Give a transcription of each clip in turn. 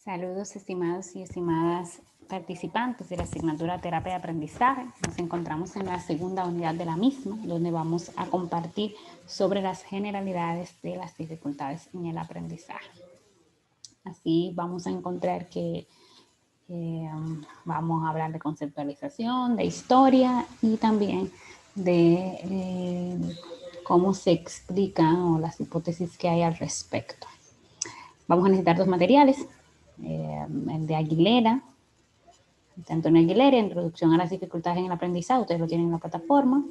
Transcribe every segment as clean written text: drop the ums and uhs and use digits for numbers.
Saludos, estimados y estimadas participantes de la asignatura Terapia de Aprendizaje. Nos encontramos en la segunda unidad de la misma, donde vamos a compartir sobre las generalidades de las dificultades en el aprendizaje. Así vamos a encontrar que vamos a hablar de conceptualización, de historia y también de cómo se explican o las hipótesis que hay al respecto. Vamos a necesitar dos materiales. El de Aguilera, de Antonio Aguilera, Introducción a las dificultades en el aprendizaje, ustedes lo tienen en la plataforma.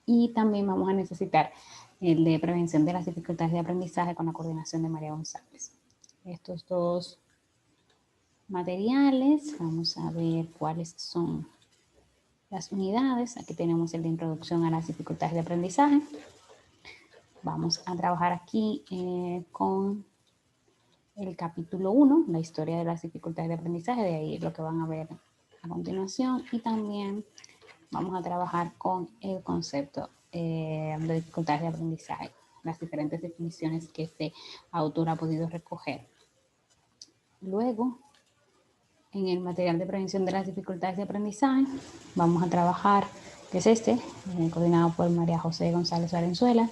Y también vamos a necesitar el de Prevención de las dificultades de aprendizaje con la coordinación de María González. Estos dos materiales, vamos a ver cuáles son las unidades. Aquí tenemos el de Introducción a las dificultades de aprendizaje. Vamos a trabajar aquí con el capítulo 1, la historia de las dificultades de aprendizaje, de ahí lo que van a ver a continuación, y también vamos a trabajar con el concepto de dificultades de aprendizaje, las diferentes definiciones que este autor ha podido recoger. Luego, en el material de prevención de las dificultades de aprendizaje, vamos a trabajar, que es este, coordinado por María José González Valenzuela.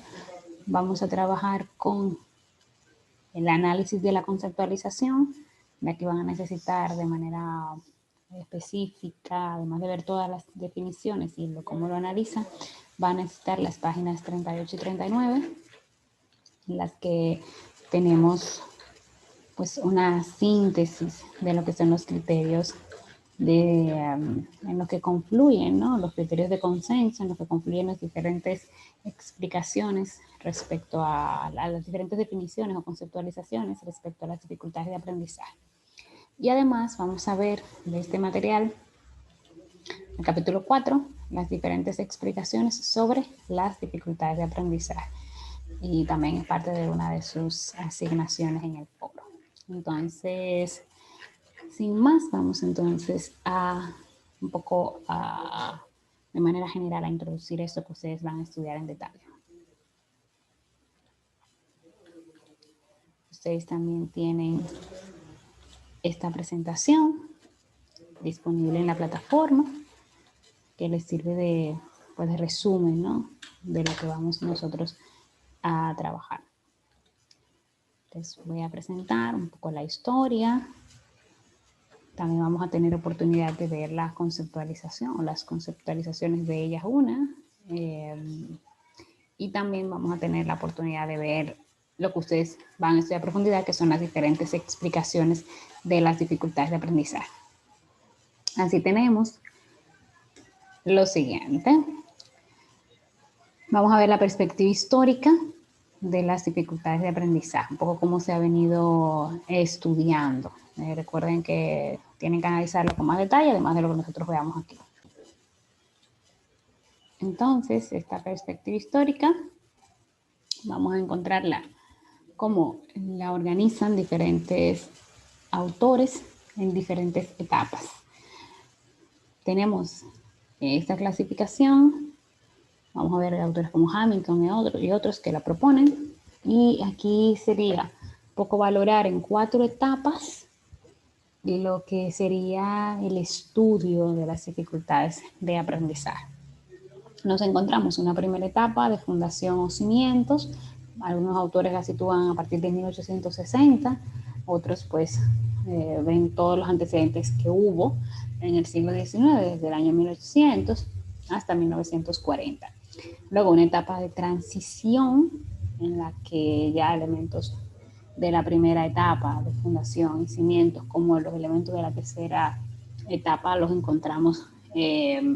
Vamos a trabajar con el análisis de la conceptualización, ya que van a necesitar de manera específica, además de ver todas las definiciones y cómo lo analiza, van a necesitar las páginas 38 y 39, en las que tenemos pues una síntesis de lo que son los criterios en lo que confluyen, ¿no? Los criterios de consenso, en lo que confluyen las diferentes explicaciones respecto a las diferentes definiciones o conceptualizaciones respecto a las dificultades de aprendizaje. Y además vamos a ver de este material, el capítulo 4, las diferentes explicaciones sobre las dificultades de aprendizaje. Y también es parte de una de sus asignaciones en el foro. Entonces, sin más, vamos entonces a un poco de manera general a introducir esto que ustedes van a estudiar en detalle. Ustedes también tienen esta presentación disponible en la plataforma que les sirve de resumen, ¿no? De lo que vamos nosotros a trabajar. Les voy a presentar un poco la historia. También vamos a tener oportunidad de ver la conceptualización o las conceptualizaciones de ellas una. Y también vamos a tener la oportunidad de ver lo que ustedes van a estudiar a profundidad, que son las diferentes explicaciones de las dificultades de aprendizaje. Así tenemos lo siguiente. Vamos a ver la perspectiva histórica de las dificultades de aprendizaje, un poco cómo se ha venido estudiando. Recuerden que tienen que analizarlo con más detalle, además de lo que nosotros veamos aquí. Entonces, esta perspectiva histórica, vamos a encontrarla como la organizan diferentes autores en diferentes etapas. Tenemos esta clasificación, vamos a ver autores como Hamilton y otros que la proponen, y aquí sería un poco valorar en 4 etapas lo que sería el estudio de las dificultades de aprendizaje. Nos encontramos una primera etapa de fundación o cimientos. Algunos autores la sitúan a partir de 1860, otros pues ven todos los antecedentes que hubo en el siglo XIX, desde el año 1800 hasta 1940. Luego una etapa de transición en la que ya elementos de la primera etapa de fundación y cimientos, como los elementos de la tercera etapa, los encontramos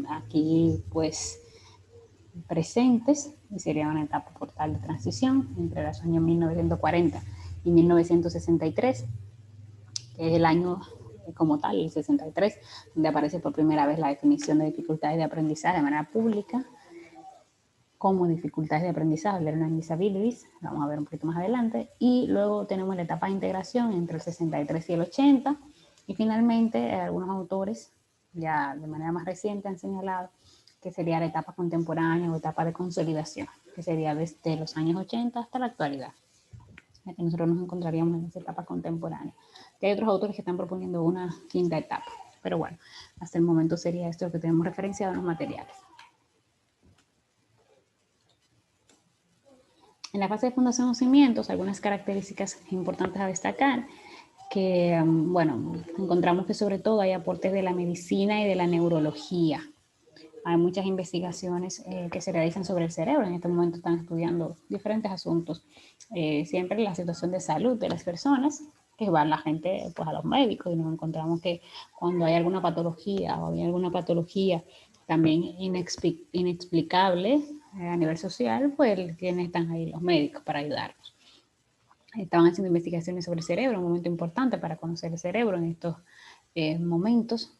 aquí pues presentes, y sería una etapa portal de transición entre los años 1940 y 1963, que es el año como tal, el 63, donde aparece por primera vez la definición de dificultades de aprendizaje de manera pública como dificultades de aprendizaje, learning disabilities, vamos a ver un poquito más adelante, y luego tenemos la etapa de integración entre el 63 y el 80, y finalmente algunos autores ya de manera más reciente han señalado que sería la etapa contemporánea o etapa de consolidación, que sería desde los años 80 hasta la actualidad. la que nosotros nos encontraríamos en esa etapa contemporánea. Y hay otros autores que están proponiendo una quinta etapa, pero bueno, hasta el momento sería esto lo que tenemos referenciado en los materiales. En la fase de fundación o cimientos, algunas características importantes a destacar, que, bueno, encontramos que sobre todo hay aportes de la medicina y de la neurología. Hay muchas investigaciones que se realizan sobre el cerebro. En este momento están estudiando diferentes asuntos. Siempre la situación de salud de las personas, que va la gente pues, a los médicos, y nos encontramos que cuando hay alguna patología o hay alguna patología también inexplicable a nivel social, pues quienes están ahí los médicos para ayudarnos. Estaban haciendo investigaciones sobre el cerebro, un momento importante para conocer el cerebro en estos momentos,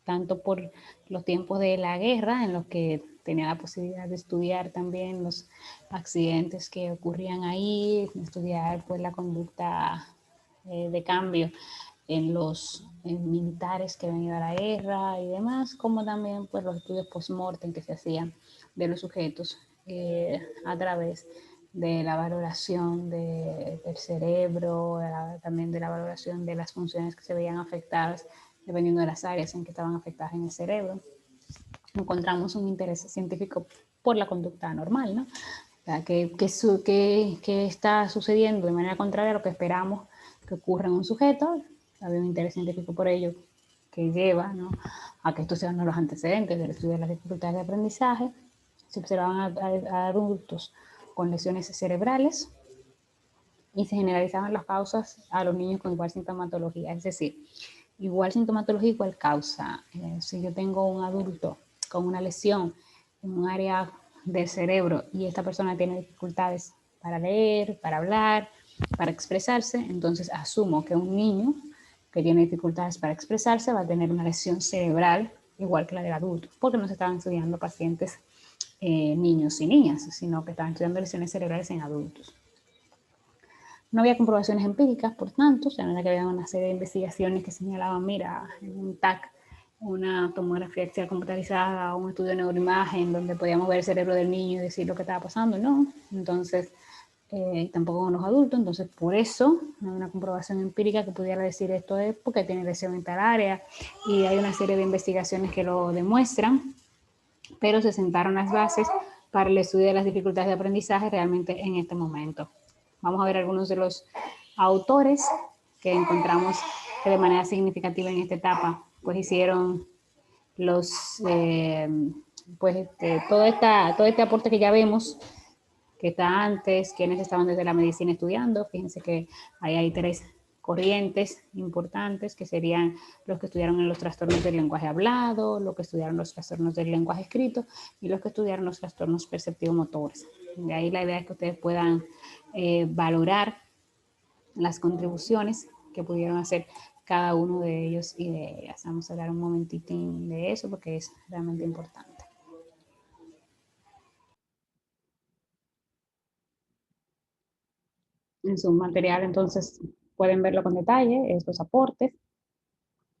tanto por los tiempos de la guerra, en los que tenía la posibilidad de estudiar también los accidentes que ocurrían ahí, estudiar pues la conducta de cambio en los militares que habían ido a la guerra y demás, como también pues los estudios post-mortem que se hacían de los sujetos a través de la valoración del cerebro, también de la valoración de las funciones que se veían afectadas dependiendo de las áreas en que estaban afectadas en el cerebro. Encontramos un interés científico por la conducta anormal, ¿no? O sea, que está sucediendo de manera contraria a lo que esperamos que ocurra en un sujeto. Había un interés científico por ello que lleva, ¿no?, a que estos sean los antecedentes del estudio de las dificultades de aprendizaje. Se observaban a adultos con lesiones cerebrales y se generalizaban las causas a los niños con igual sintomatología, es decir, igual sintomatología, igual causa. Si yo tengo un adulto con una lesión en un área del cerebro y esta persona tiene dificultades para leer, para hablar, para expresarse, entonces asumo que un niño que tiene dificultades para expresarse va a tener una lesión cerebral igual que la del adulto, porque no se estaban estudiando pacientes niños y niñas, sino que estaban estudiando lesiones cerebrales en adultos. No había comprobaciones empíricas, por tanto, o sea, no era que había una serie de investigaciones que señalaban, mira, en un TAC, una tomografía axial computarizada, un estudio de neuroimagen donde podíamos ver el cerebro del niño y decir lo que estaba pasando, no. Entonces, tampoco con los adultos, entonces por eso no hay una comprobación empírica que pudiera decir esto es porque tiene lesión en tal área, y hay una serie de investigaciones que lo demuestran, pero se sentaron las bases para el estudio de las dificultades de aprendizaje realmente en este momento. Vamos a ver algunos de los autores que encontramos que de manera significativa en esta etapa pues hicieron los todo este aporte que ya vemos que está antes, quienes estaban desde la medicina estudiando. Fíjense que ahí hay tres corrientes importantes que serían los que estudiaron los trastornos del lenguaje hablado, los que estudiaron los trastornos del lenguaje escrito y los que estudiaron los trastornos perceptivo-motores. De ahí la idea es que ustedes puedan valorar las contribuciones que pudieron hacer cada uno de ellos y de ellas. Vamos a hablar un momentito de eso porque es realmente importante. En su material entonces pueden verlo con detalle, estos aportes.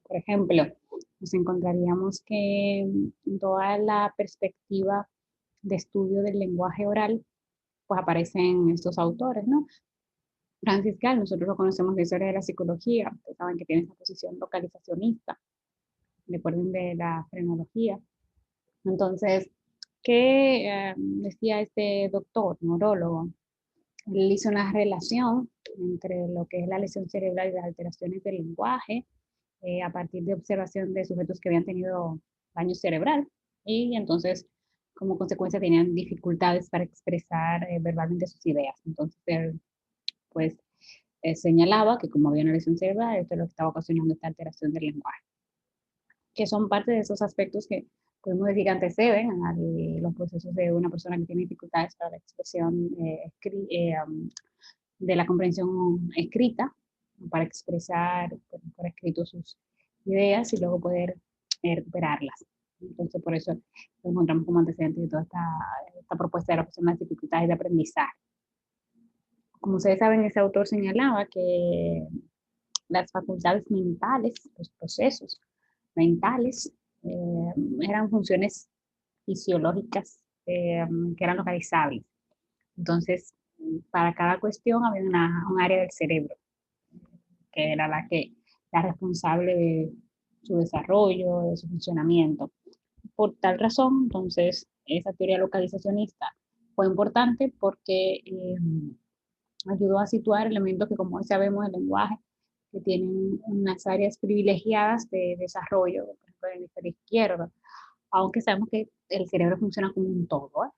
Por ejemplo, nos encontraríamos que toda la perspectiva de estudio del lenguaje oral, pues aparecen estos autores, ¿no? Francis Gall, nosotros lo conocemos de historia de la psicología, ustedes saben que tiene esta posición localizacionista, recuerden de la frenología. Entonces, ¿qué decía este doctor, neurólogo? Él hizo una relación entre lo que es la lesión cerebral y las alteraciones del lenguaje, a partir de observación de sujetos que habían tenido daño cerebral y entonces como consecuencia tenían dificultades para expresar verbalmente sus ideas. Entonces él pues señalaba que como había una lesión cerebral, esto es lo que estaba ocasionando esta alteración del lenguaje, que son parte de esos aspectos que podemos decir que anteceden a los procesos de una persona que tiene dificultades para la expresión de la comprensión escrita, para expresar por escrito sus ideas y luego poder recuperarlas. Entonces, por eso lo encontramos como antecedente de toda esta propuesta de la persona de dificultades de aprendizaje. Como ustedes saben, ese autor señalaba que las facultades mentales, los procesos mentales, eran funciones fisiológicas que eran localizables. Entonces, para cada cuestión había un área del cerebro, que era la responsable de su desarrollo, de su funcionamiento. Por tal razón, entonces, esa teoría localizacionista fue importante porque ayudó a situar elementos que, como hoy sabemos, el lenguaje, que tienen unas áreas privilegiadas de desarrollo, por ejemplo, el hemisferio izquierdo, aunque sabemos que el cerebro funciona como un todo,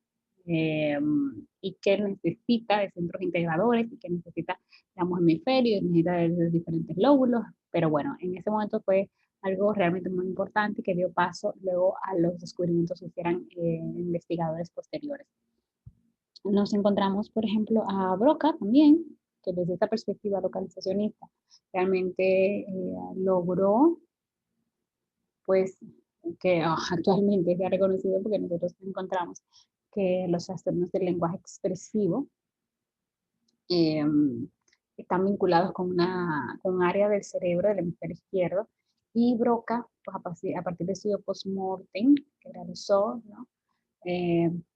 y que necesita de centros integradores y que necesita, digamos, hemisferios, necesita de los diferentes lóbulos, pero bueno, en ese momento fue algo realmente muy importante que dio paso luego a los descubrimientos que hicieran investigadores posteriores. Nos encontramos, por ejemplo, a Broca también, que desde esta perspectiva localizacionista realmente logró, pues, que actualmente se ha reconocido porque nosotros encontramos que los trastornos del lenguaje expresivo eh, están vinculados con un área del cerebro del hemisferio izquierdo, y Broca, pues a partir de estudio post-mortem que realizó, ¿no?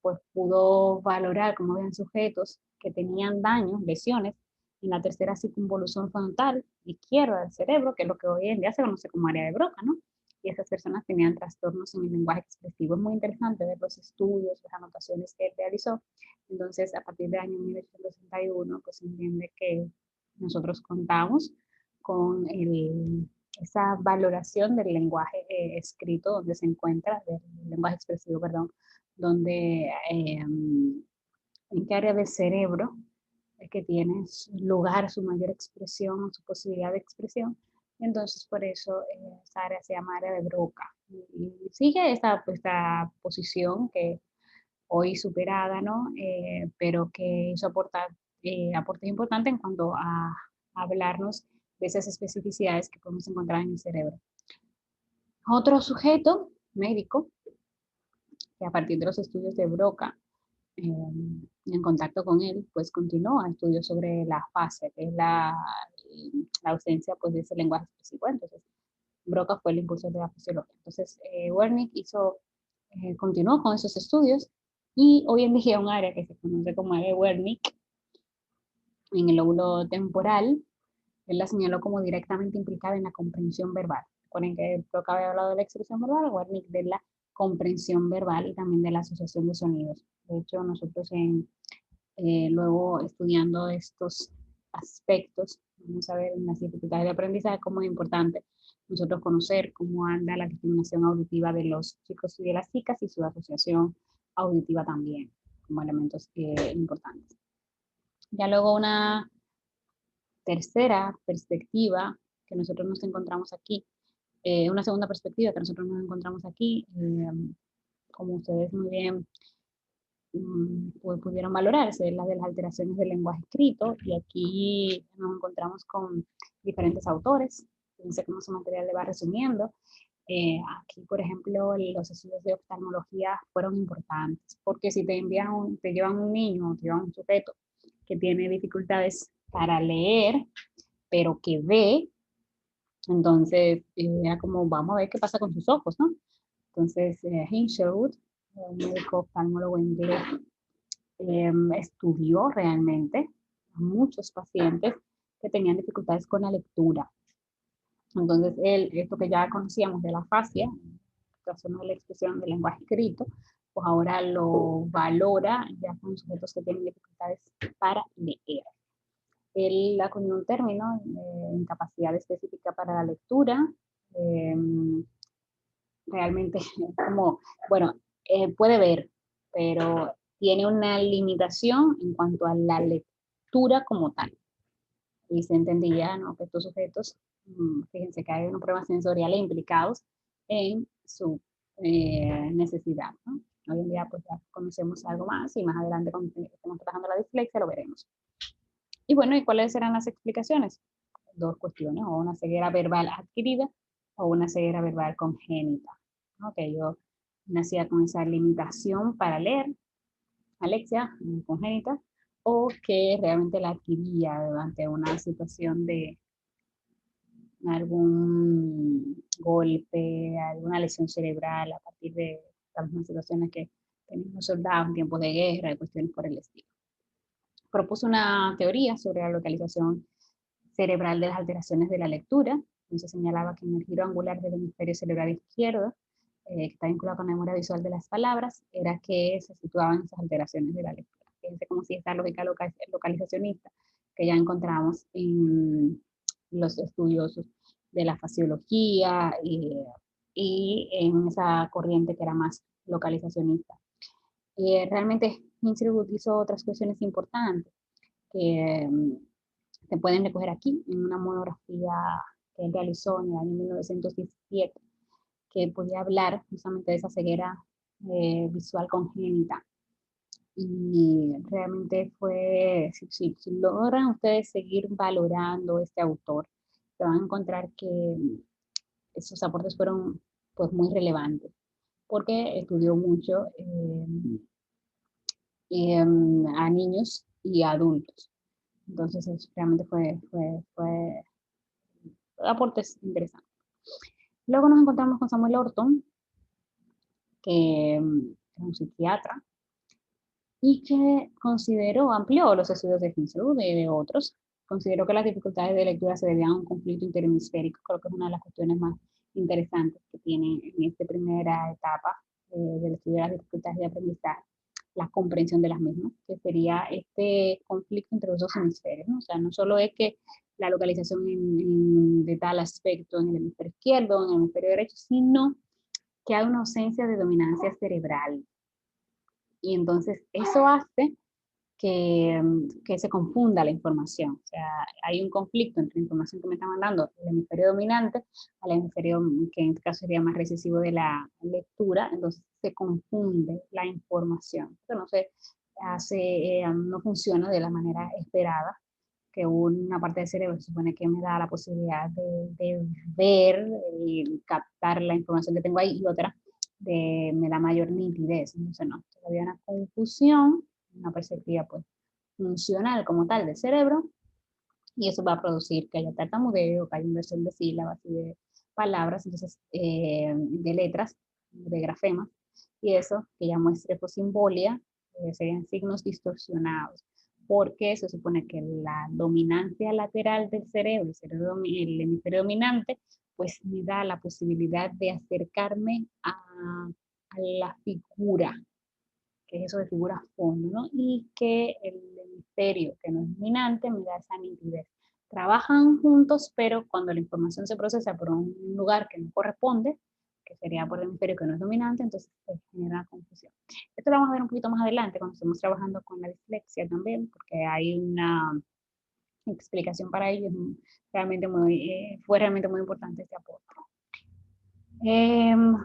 Pues pudo valorar cómo habían sujetos que tenían daños, lesiones, en la tercera circunvolución frontal izquierda del cerebro, que es lo que hoy en día se conoce como área de Broca, ¿no? Y esas personas tenían trastornos en el lenguaje expresivo. Es muy interesante ver los estudios, las anotaciones que él realizó. Entonces, a partir del año 1961, pues se entiende que nosotros contamos con esa valoración del lenguaje escrito, donde se encuentra, del lenguaje expresivo, perdón, donde en qué área del cerebro es que tiene lugar su mayor expresión, su posibilidad de expresión. Entonces, por eso esa área se llama área de Broca. Y sigue esta posición que hoy superada, ¿no? Pero que hizo aportes importantes en cuanto a hablarnos de esas especificidades que podemos encontrar en el cerebro. Otro sujeto médico que a partir de los estudios de Broca, en contacto con él, pues continuó estudios sobre la afasia, que es la ausencia pues, de ese lenguaje expresivo. Entonces, Broca fue el impulsor de la fisiología. Entonces, Wernicke continuó con esos estudios, y hoy en día un área que se conoce como área de Wernicke, en el lóbulo temporal, él la señaló como directamente implicada en la comprensión verbal. Recuerden que Broca había hablado de la expresión verbal, Wernicke de la comprensión verbal y también de la asociación de sonidos. De hecho, nosotros luego estudiando estos aspectos, vamos a ver en las dificultades de aprendizaje cómo es importante nosotros conocer cómo anda la discriminación auditiva de los chicos y de las chicas, y su asociación auditiva también, como elementos importantes. Ya luego una tercera perspectiva que nosotros nos encontramos aquí, una segunda perspectiva que nosotros nos encontramos aquí, como ustedes muy bien pudieron valorarse, la de las alteraciones del lenguaje escrito, y aquí nos encontramos con diferentes autores. Fíjense cómo su material le va resumiendo. Aquí, por ejemplo, los estudios de oftalmología fueron importantes, porque si te llevan un niño, te llevan un sujeto que tiene dificultades para leer, pero que ve, entonces era como, vamos a ver qué pasa con sus ojos, ¿no? Entonces, Hinshelwood, un médico oftalmólogo inglés, estudió realmente a muchos pacientes que tenían dificultades con la lectura. Entonces, esto que ya conocíamos de la afasia, trastorno de la expresión del lenguaje escrito, pues ahora lo valora ya con sujetos que tienen dificultades para leer. Él acuñó un término, incapacidad específica para la lectura. Eh, Realmente, como, bueno, puede ver, pero tiene una limitación en cuanto a la lectura como tal. Y se entendía, ¿no?, que estos sujetos, fíjense que hay unos problemas sensoriales implicados en su necesidad, ¿no? Hoy en día pues ya conocemos algo más, y más adelante cuando estemos trabajando la dislexia lo veremos. Y bueno, ¿y cuáles serán las explicaciones? Dos cuestiones, o una ceguera verbal adquirida o una ceguera verbal congénita. ¿No? Que yo nacía con esa limitación para leer, alexia congénita, o que realmente la adquiría durante una situación de algún golpe, alguna lesión cerebral a partir de las mismas situaciones que tenían los soldados en tiempos de guerra y cuestiones por el estilo. propuso una teoría sobre la localización cerebral de las alteraciones de la lectura. Entonces señalaba que en el giro angular del hemisferio cerebral izquierdo, que está vinculado con la memoria visual de las palabras, era que se situaban esas alteraciones de la lectura. Fíjense como si esta lógica localizacionista que ya encontramos en los estudios de la faciología y en esa corriente que era más localizacionista. Realmente Hinsruth hizo otras cuestiones importantes que se pueden recoger aquí en una monografía que él realizó en el año 1917, que podía hablar justamente de esa ceguera visual congénita. Y realmente fue, si logran ustedes seguir valorando este autor, se van a encontrar que esos aportes fueron pues muy relevantes, porque estudió mucho a niños y a adultos. Entonces, realmente fue aportes interesantes. Luego nos encontramos con Samuel Orton, que es un psiquiatra, y que amplió los estudios de Hinsruth y de otros. Consideró que las dificultades de lectura se debían a un conflicto interhemisférico. Creo que es una de las cuestiones más interesantes que tiene en esta primera etapa del estudio de las dificultades de aprendizaje, la comprensión de las mismas, que sería este conflicto entre los dos hemisferios, ¿no? O sea, no solo es que la localización de tal aspecto en el hemisferio izquierdo, en el hemisferio derecho, sino que hay una ausencia de dominancia cerebral. Y entonces eso hace que se confunda la información. O sea, hay un conflicto entre la información que me está mandando el hemisferio dominante al hemisferio que en este caso sería más recesivo de la lectura, entonces se confunde la información. Entonces no funciona de la manera esperada, que una parte del cerebro se supone que me da la posibilidad de ver y captar la información que tengo ahí, y otra me da mayor nitidez. Entonces no, todavía una confusión, una perspectiva pues funcional como tal del cerebro, y eso va a producir que haya tartamudeo, que haya inversión de sílabas y de palabras, entonces de letras, de grafemas, y eso que llamo estrefosimbolia, serían signos distorsionados, porque se supone que la dominancia lateral del cerebro, el hemisferio dominante, pues me da la posibilidad de acercarme a la figura, que es eso de figura fondo, ¿no? Y que el hemisferio que no es dominante me da esa nitidez. Trabajan juntos, pero cuando la información se procesa por un lugar que no corresponde, que sería por el hemisferio que no es dominante, entonces se genera confusión. Esto lo vamos a ver un poquito más adelante cuando estemos trabajando con la dislexia también, porque hay una explicación para ello. Fue realmente muy importante este aporte.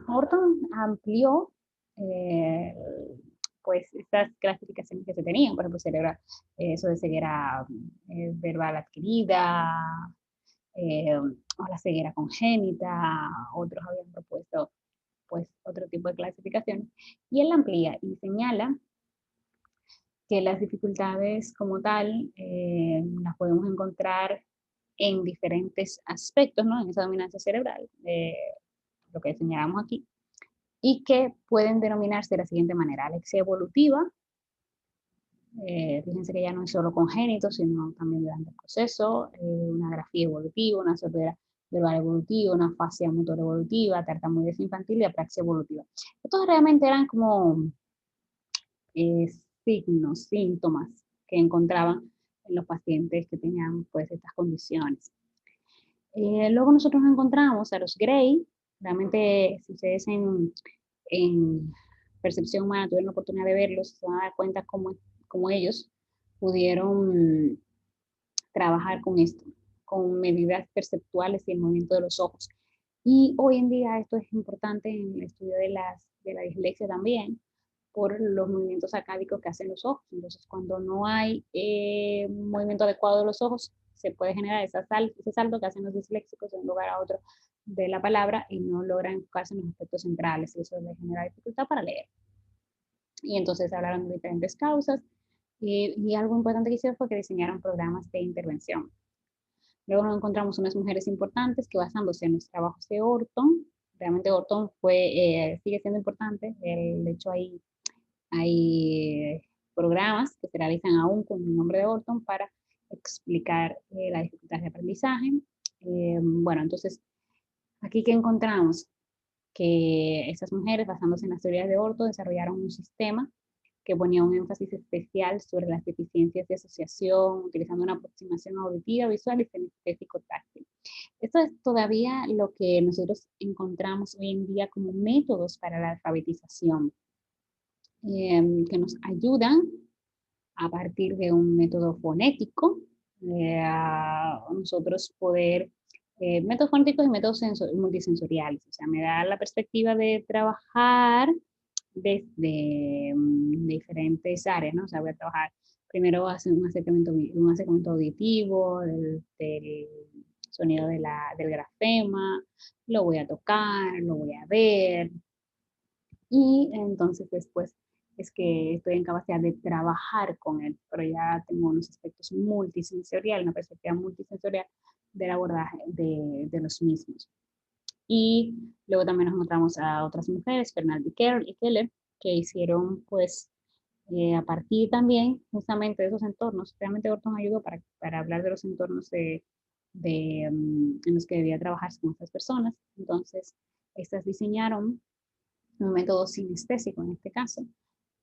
Orton amplió pues estas clasificaciones que se tenían, por ejemplo, eso de ceguera verbal adquirida, o la ceguera congénita. Otros habían propuesto pues otro tipo de clasificaciones, y él amplía y señala que las dificultades como tal las podemos encontrar en diferentes aspectos, ¿no? En esa dominancia cerebral, lo que señalamos aquí, y que pueden denominarse de la siguiente manera: alexia evolutiva. Fíjense que ya no es solo congénito, sino también durante el proceso, una grafía evolutiva, una sordera verbal evolutiva, una fascia motor evolutiva, tartamudez infantil y apraxia evolutiva. Estos realmente eran como signos, síntomas que encontraban en los pacientes que tenían pues estas condiciones. Luego nosotros encontramos a los Gray. Realmente, si ustedes en percepción humana tuvieron la oportunidad de verlos, se van a dar cuenta cómo ellos pudieron trabajar con esto, con medidas perceptuales y el movimiento de los ojos. Y hoy en día esto es importante en el estudio de la dislexia también, por los movimientos sacádicos que hacen los ojos. Entonces, cuando no hay un movimiento adecuado de los ojos, se puede generar ese salto que hacen los disléxicos de un lugar a otro de la palabra y no logran enfocarse en los aspectos centrales, y eso les genera dificultad para leer. Y entonces hablaron de diferentes causas, y algo importante que hicieron fue que diseñaron programas de intervención. Luego nos encontramos unas mujeres importantes que, basándose en los trabajos de Orton, realmente Orton sigue siendo importante. De hecho, hay programas que se realizan aún con el nombre de Orton para explicar la dificultad de aprendizaje. Bueno, entonces, aquí que encontramos que estas mujeres, basándose en las teorías de Orton, desarrollaron un sistema que ponía un énfasis especial sobre las deficiencias de asociación, utilizando una aproximación auditiva, visual y kinestésico-táctil. Esto es todavía lo que nosotros encontramos hoy en día como métodos para la alfabetización, que nos ayudan a partir de un método fonético, a nosotros poder, métodos fonéticos y métodos multisensoriales, o sea, me da la perspectiva de trabajar desde diferentes áreas, ¿no? O sea, voy a trabajar, primero hacer un acercamiento auditivo, del sonido del grafema, lo voy a tocar, lo voy a ver, y entonces después es que estoy en capacidad de trabajar con él, pero ya tengo unos aspectos multisensoriales, una perspectiva multisensorial del abordaje de los mismos. Y luego también nos encontramos a otras mujeres, Fernald y Keller, que hicieron pues a partir también justamente de esos entornos. Realmente Orton ayudó para hablar de los entornos en los que debía trabajar con estas personas. Entonces, estas diseñaron un método sinestésico en este caso,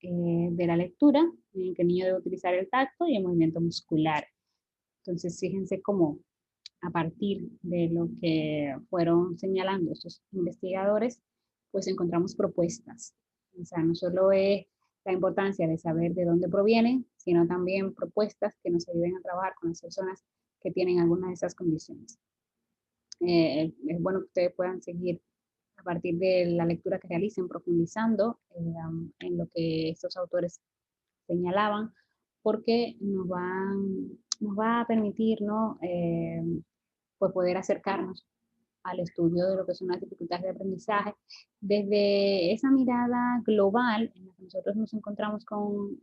de la lectura, en el que el niño debe utilizar el tacto y el movimiento muscular. Entonces, fíjense cómo a partir de lo que fueron señalando estos investigadores, pues encontramos propuestas. O sea, no solo es la importancia de saber de dónde provienen, sino también propuestas que nos ayuden a trabajar con las personas que tienen alguna de esas condiciones. Es bueno que ustedes puedan seguir a partir de la lectura que realicen, profundizando en lo que estos autores señalaban, porque nos va a permitir, ¿no? Pues poder acercarnos al estudio de lo que son las dificultades de aprendizaje desde esa mirada global en la que nosotros nos encontramos con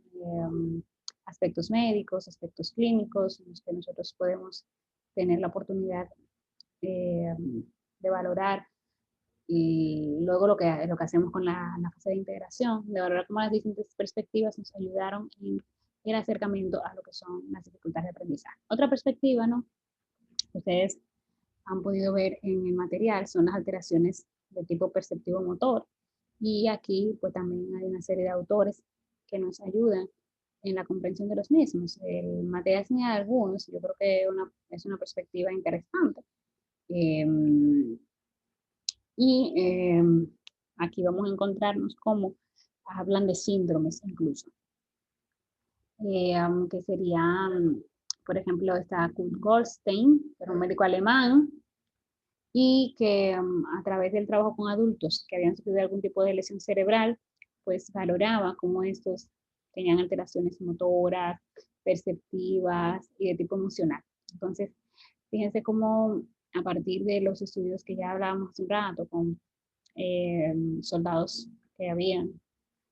aspectos médicos, aspectos clínicos, en los que nosotros podemos tener la oportunidad de valorar, y luego lo que hacemos con la fase de integración, de valorar cómo las distintas perspectivas nos ayudaron en el acercamiento a lo que son las dificultades de aprendizaje. Otra perspectiva, ¿no? Ustedes han podido ver en el material son las alteraciones de tipo perceptivo motor, y aquí pues también hay una serie de autores que nos ayudan en la comprensión de los mismos. El material señala algunos, yo creo que es una perspectiva interesante. Y aquí vamos a encontrarnos cómo hablan de síndromes incluso, que serían, por ejemplo, está Kurt Goldstein, que era un médico alemán, y que a través del trabajo con adultos que habían sufrido algún tipo de lesión cerebral, pues valoraba cómo estos tenían alteraciones motoras, perceptivas y de tipo emocional. Entonces, fíjense cómo a partir de los estudios que ya hablábamos hace un rato con soldados que habían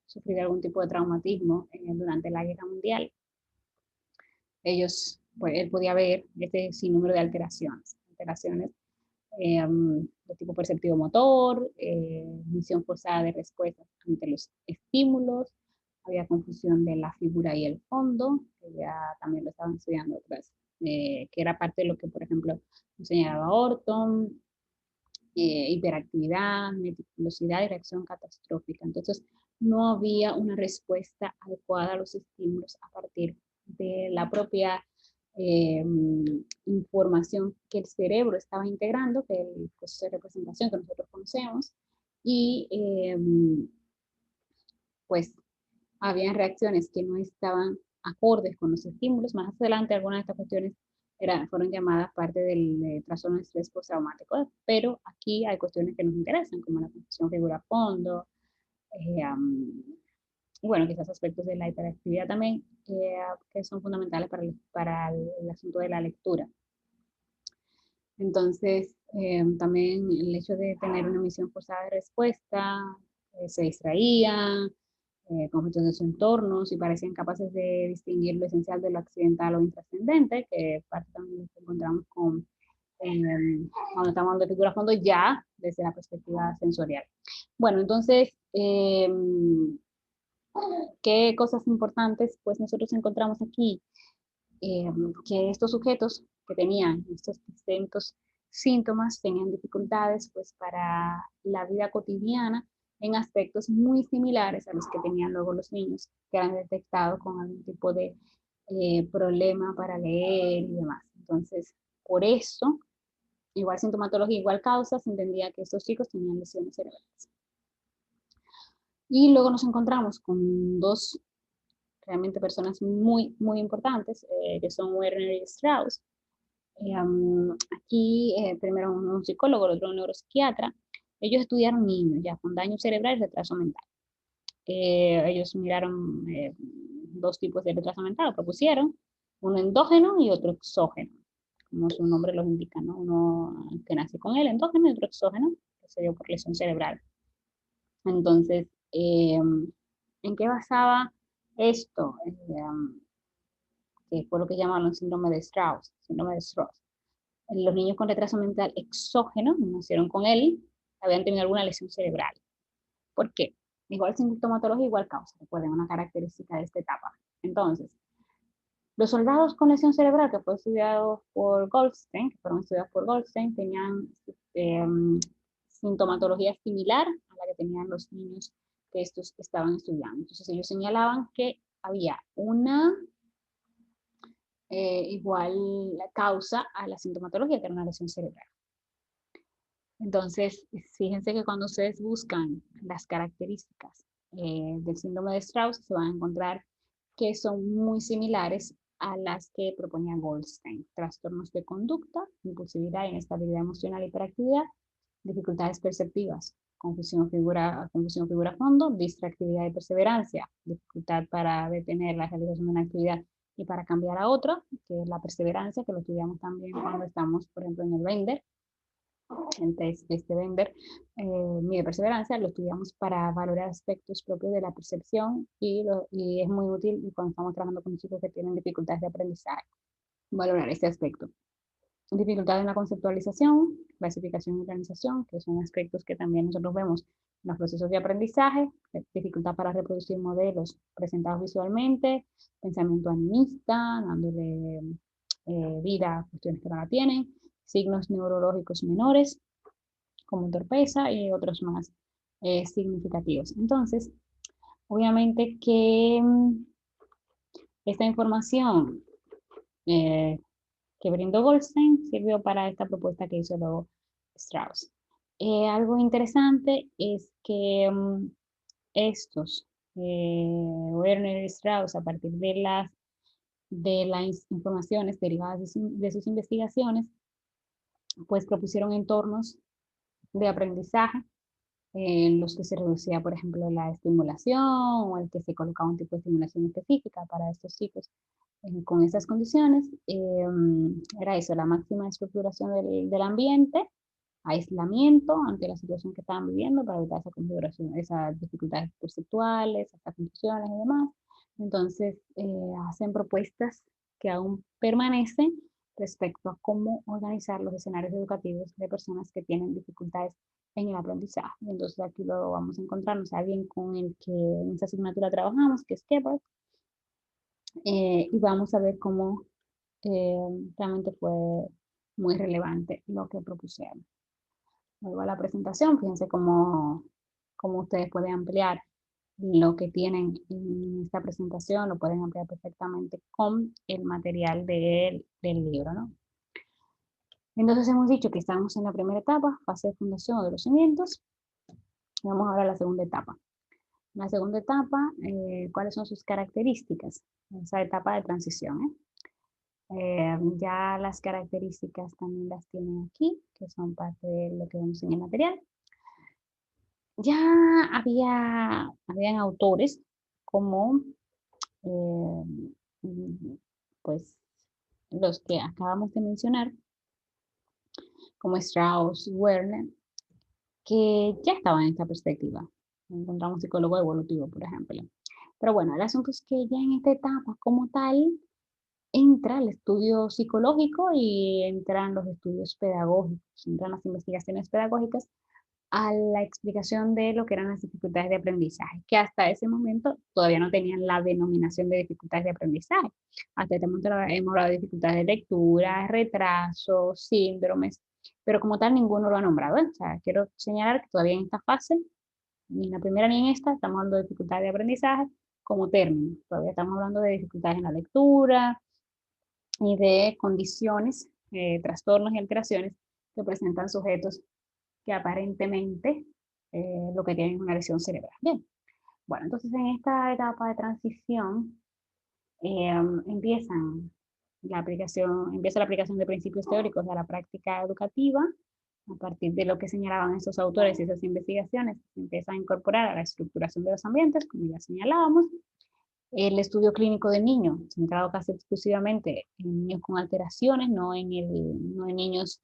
sufrido algún tipo de traumatismo durante la Guerra Mundial, él podía ver este sinnúmero de alteraciones de tipo perceptivo motor, emisión forzada de respuestas ante los estímulos, había confusión de la figura y el fondo, que ya también lo estaban estudiando otras, que era parte de lo que, por ejemplo, señalaba Orton, hiperactividad, meticulosidad y reacción catastrófica. Entonces, no había una respuesta adecuada a los estímulos a partir de la propia información que el cerebro estaba integrando, que es el proceso de representación que nosotros conocemos, y pues habían reacciones que no estaban acordes con los estímulos. Más adelante algunas de estas cuestiones fueron llamadas parte del trastorno de estrés postraumático, pero aquí hay cuestiones que nos interesan, como la confusión figura-fondo, y bueno, quizás aspectos de la hiperactividad también, que son fundamentales para el asunto de la lectura. Entonces, también el hecho de tener una emisión forzada de respuesta, se distraían, conjuntos de sus entornos, y parecían capaces de distinguir lo esencial de lo accidental o intrascendente, que parte también lo encontramos cuando estamos hablando de figura a fondo, ya desde la perspectiva sensorial. Bueno, entonces, ¿Qué cosas importantes pues nosotros encontramos aquí? Que estos sujetos que tenían estos distintos síntomas tenían dificultades pues para la vida cotidiana en aspectos muy similares a los que tenían luego los niños que eran detectados con algún tipo de problema para leer y demás. Entonces, por eso, igual sintomatología, igual causa, se entendía que estos chicos tenían lesiones cerebrales. Y luego nos encontramos con dos realmente personas muy, muy importantes, que son Werner y Strauss. Aquí, primero un psicólogo, el otro un neuropsiquiatra. Ellos estudiaron niños ya con daño cerebral y retraso mental. Ellos miraron dos tipos de retraso mental, lo propusieron, uno endógeno y otro exógeno, como su nombre los indica, ¿no? Uno que nace con él, endógeno, y otro exógeno, que se dio por lesión cerebral. Entonces, ¿en qué basaba esto? Que fue lo que llamaron síndrome de Strauss, síndrome de Strauss. Los niños con retraso mental exógeno, nacieron con él, habían tenido alguna lesión cerebral. ¿Por qué? Igual sintomatología, igual causa, recuerden, una característica de esta etapa. Entonces, los soldados con lesión cerebral que fue estudiado por Goldstein, que fueron estudiados por Goldstein, tenían sintomatología similar a la que tenían los niños que estos estaban estudiando. Entonces ellos señalaban que había una igual la causa a la sintomatología, que era una lesión cerebral. Entonces, fíjense que cuando ustedes buscan las características del síndrome de Strauss, se van a encontrar que son muy similares a las que proponía Goldstein. Trastornos de conducta, impulsividad, inestabilidad emocional, hiperactividad, dificultades perceptivas, confusión figura-fondo, distractividad y perseverancia, dificultad para detener la realización de una actividad y para cambiar a otra, que es la perseverancia, que lo estudiamos también cuando estamos, por ejemplo, en el Bender. Entonces, este Bender mide perseverancia, lo estudiamos para valorar aspectos propios de la percepción y es muy útil cuando estamos trabajando con chicos que tienen dificultades de aprendizaje, valorar este aspecto. Dificultad en la conceptualización, clasificación y organización, que son aspectos que también nosotros vemos en los procesos de aprendizaje, dificultad para reproducir modelos presentados visualmente, pensamiento animista, dándole vida a cuestiones que no la tienen, signos neurológicos menores, como torpeza y otros más significativos. Entonces, obviamente que esta información que brindó Goldstein sirvió para esta propuesta que hizo luego Strauss. Algo interesante es que estos, Werner y Strauss, a partir de las informaciones derivadas de sus investigaciones, pues propusieron entornos de aprendizaje en los que se reducía, por ejemplo, la estimulación o el que se colocaba un tipo de estimulación específica para estos chicos con esas condiciones. Era eso, la máxima estructuración del ambiente, aislamiento ante la situación que estaban viviendo para evitar esa configuración, esas dificultades perceptuales, esas confusiones y demás. Entonces, hacen propuestas que aún permanecen respecto a cómo organizar los escenarios educativos de personas que tienen dificultades en el aprendizaje. Entonces, aquí lo vamos a encontrarnos a alguien con el que en esa asignatura trabajamos, que es Kepler, y vamos a ver cómo realmente fue muy relevante lo que propusieron. Luego a la presentación, fíjense cómo ustedes pueden ampliar lo que tienen en esta presentación, lo pueden ampliar perfectamente con el material del libro, ¿no? Entonces hemos dicho que estamos en la primera etapa, fase de fundación o de los cimientos. Vamos ahora a la segunda etapa. En la segunda etapa, ¿cuáles son sus características? Esa etapa de transición, ya las características también las tienen aquí, que son parte de lo que vemos en el material. Ya habían autores como, pues, los que acabamos de mencionar, como Strauss y Werner, que ya estaban en esta perspectiva. Encontramos psicólogo evolutivo, por ejemplo. Pero bueno, el asunto es que ya en esta etapa como tal, entra el estudio psicológico y entran los estudios pedagógicos, entran las investigaciones pedagógicas a la explicación de lo que eran las dificultades de aprendizaje, que hasta ese momento todavía no tenían la denominación de dificultades de aprendizaje. Hasta este momento hemos hablado de dificultades de lectura, retrasos, síndromes, pero como tal ninguno lo ha nombrado, ¿eh? O sea, quiero señalar que todavía en esta fase, ni en la primera ni en esta, estamos hablando de dificultades de aprendizaje como término. Todavía estamos hablando de dificultades en la lectura y de condiciones, trastornos y alteraciones que presentan sujetos que aparentemente lo que tienen es una lesión cerebral. Bien, bueno, entonces en esta etapa de transición empieza la aplicación de principios teóricos a la práctica educativa. A partir de lo que señalaban estos autores y esas investigaciones, se empieza a incorporar a la estructuración de los ambientes, como ya señalábamos. El estudio clínico de niños, centrado casi exclusivamente en niños con alteraciones, no en niños,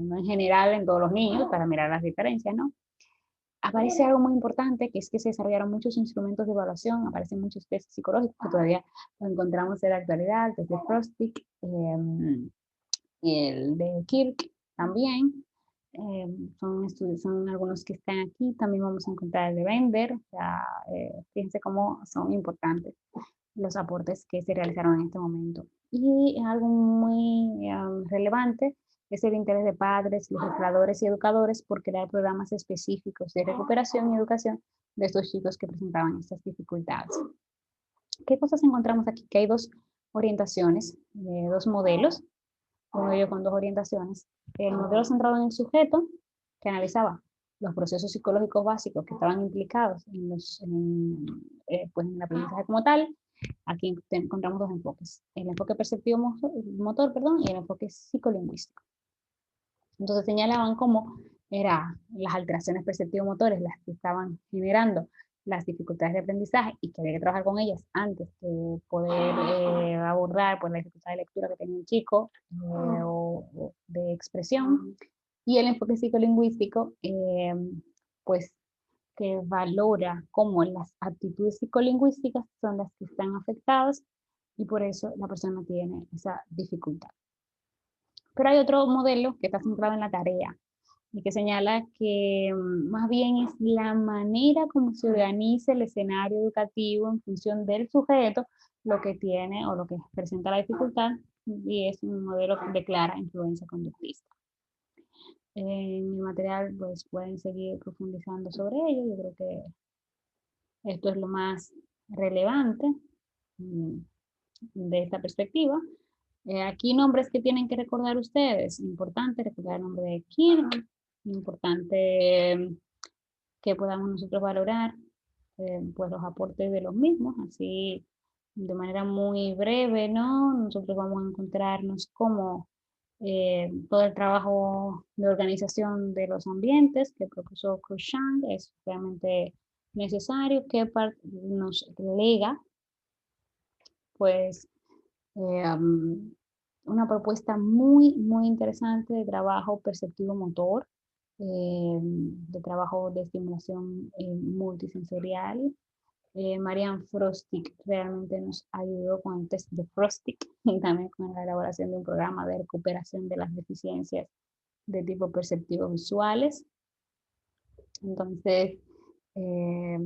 no en general en todos los niños, para mirar las diferencias, ¿no? Aparece algo muy importante, que es que se desarrollaron muchos instrumentos de evaluación, aparecen muchos test psicológicos que todavía lo encontramos en la actualidad, el test de Frostig, y el de Kirk también. Son algunos que están aquí, también vamos a encontrar el de Bender, o sea, fíjense cómo son importantes los aportes que se realizaron en este momento. Y algo muy relevante es el interés de padres, legisladores y educadores por crear programas específicos de recuperación y educación de estos chicos que presentaban estas dificultades. ¿Qué cosas encontramos aquí? Que hay dos orientaciones, dos modelos, uno de ellos con dos orientaciones. El modelo centrado en el sujeto, que analizaba los procesos psicológicos básicos que estaban implicados pues en el aprendizaje como tal. Aquí encontramos dos enfoques, el enfoque perceptivo motor, perdón, y el enfoque psicolingüístico. Entonces señalaban cómo eran las alteraciones perceptivo-motores las que estaban generando las dificultades de aprendizaje y que había que trabajar con ellas antes de poder abordar pues, la dificultad de lectura que tenía el chico o de expresión. Y el enfoque psicolingüístico, pues que valora cómo las actitudes psicolingüísticas son las que están afectadas y por eso la persona tiene esa dificultad. Pero hay otro modelo que está centrado en la tarea y que señala que más bien es la manera como se organiza el escenario educativo en función del sujeto lo que tiene o lo que presenta la dificultad, y es un modelo de clara influencia conductista. En mi material pues pueden seguir profundizando sobre ello. Yo creo que esto es lo más relevante de esta perspectiva. Aquí nombres que tienen que recordar ustedes. Importante recordar el nombre de Kirk. Importante que podamos nosotros valorar pues los aportes de los mismos. Así, de manera muy breve, ¿no? Nosotros vamos a encontrarnos como todo el trabajo de organización de los ambientes que propuso Cruikshank es realmente necesario, que nos lega pues una propuesta muy, muy interesante de trabajo perceptivo motor, de trabajo de estimulación multisensorial. Marianne Frostig realmente nos ayudó con el test de Frostig y también con la elaboración de un programa de recuperación de las deficiencias de tipo perceptivo visuales. Entonces, eh,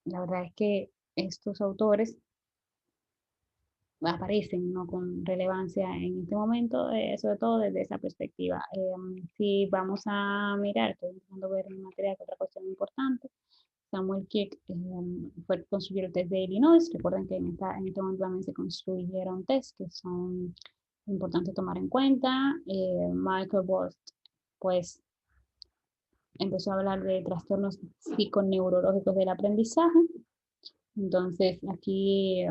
la verdad es que estos autores aparecen, ¿no?, con relevancia en este momento, sobre todo desde esa perspectiva. Si vamos a mirar, estoy intentando ver en materia que otra cuestión importante, Samuel Kirk fue construir el test de Illinois. Recuerden que en este momento también se construyeron test que son importantes tomar en cuenta. Michael Borst, pues, empezó a hablar de trastornos psiconeurológicos del aprendizaje. Entonces, aquí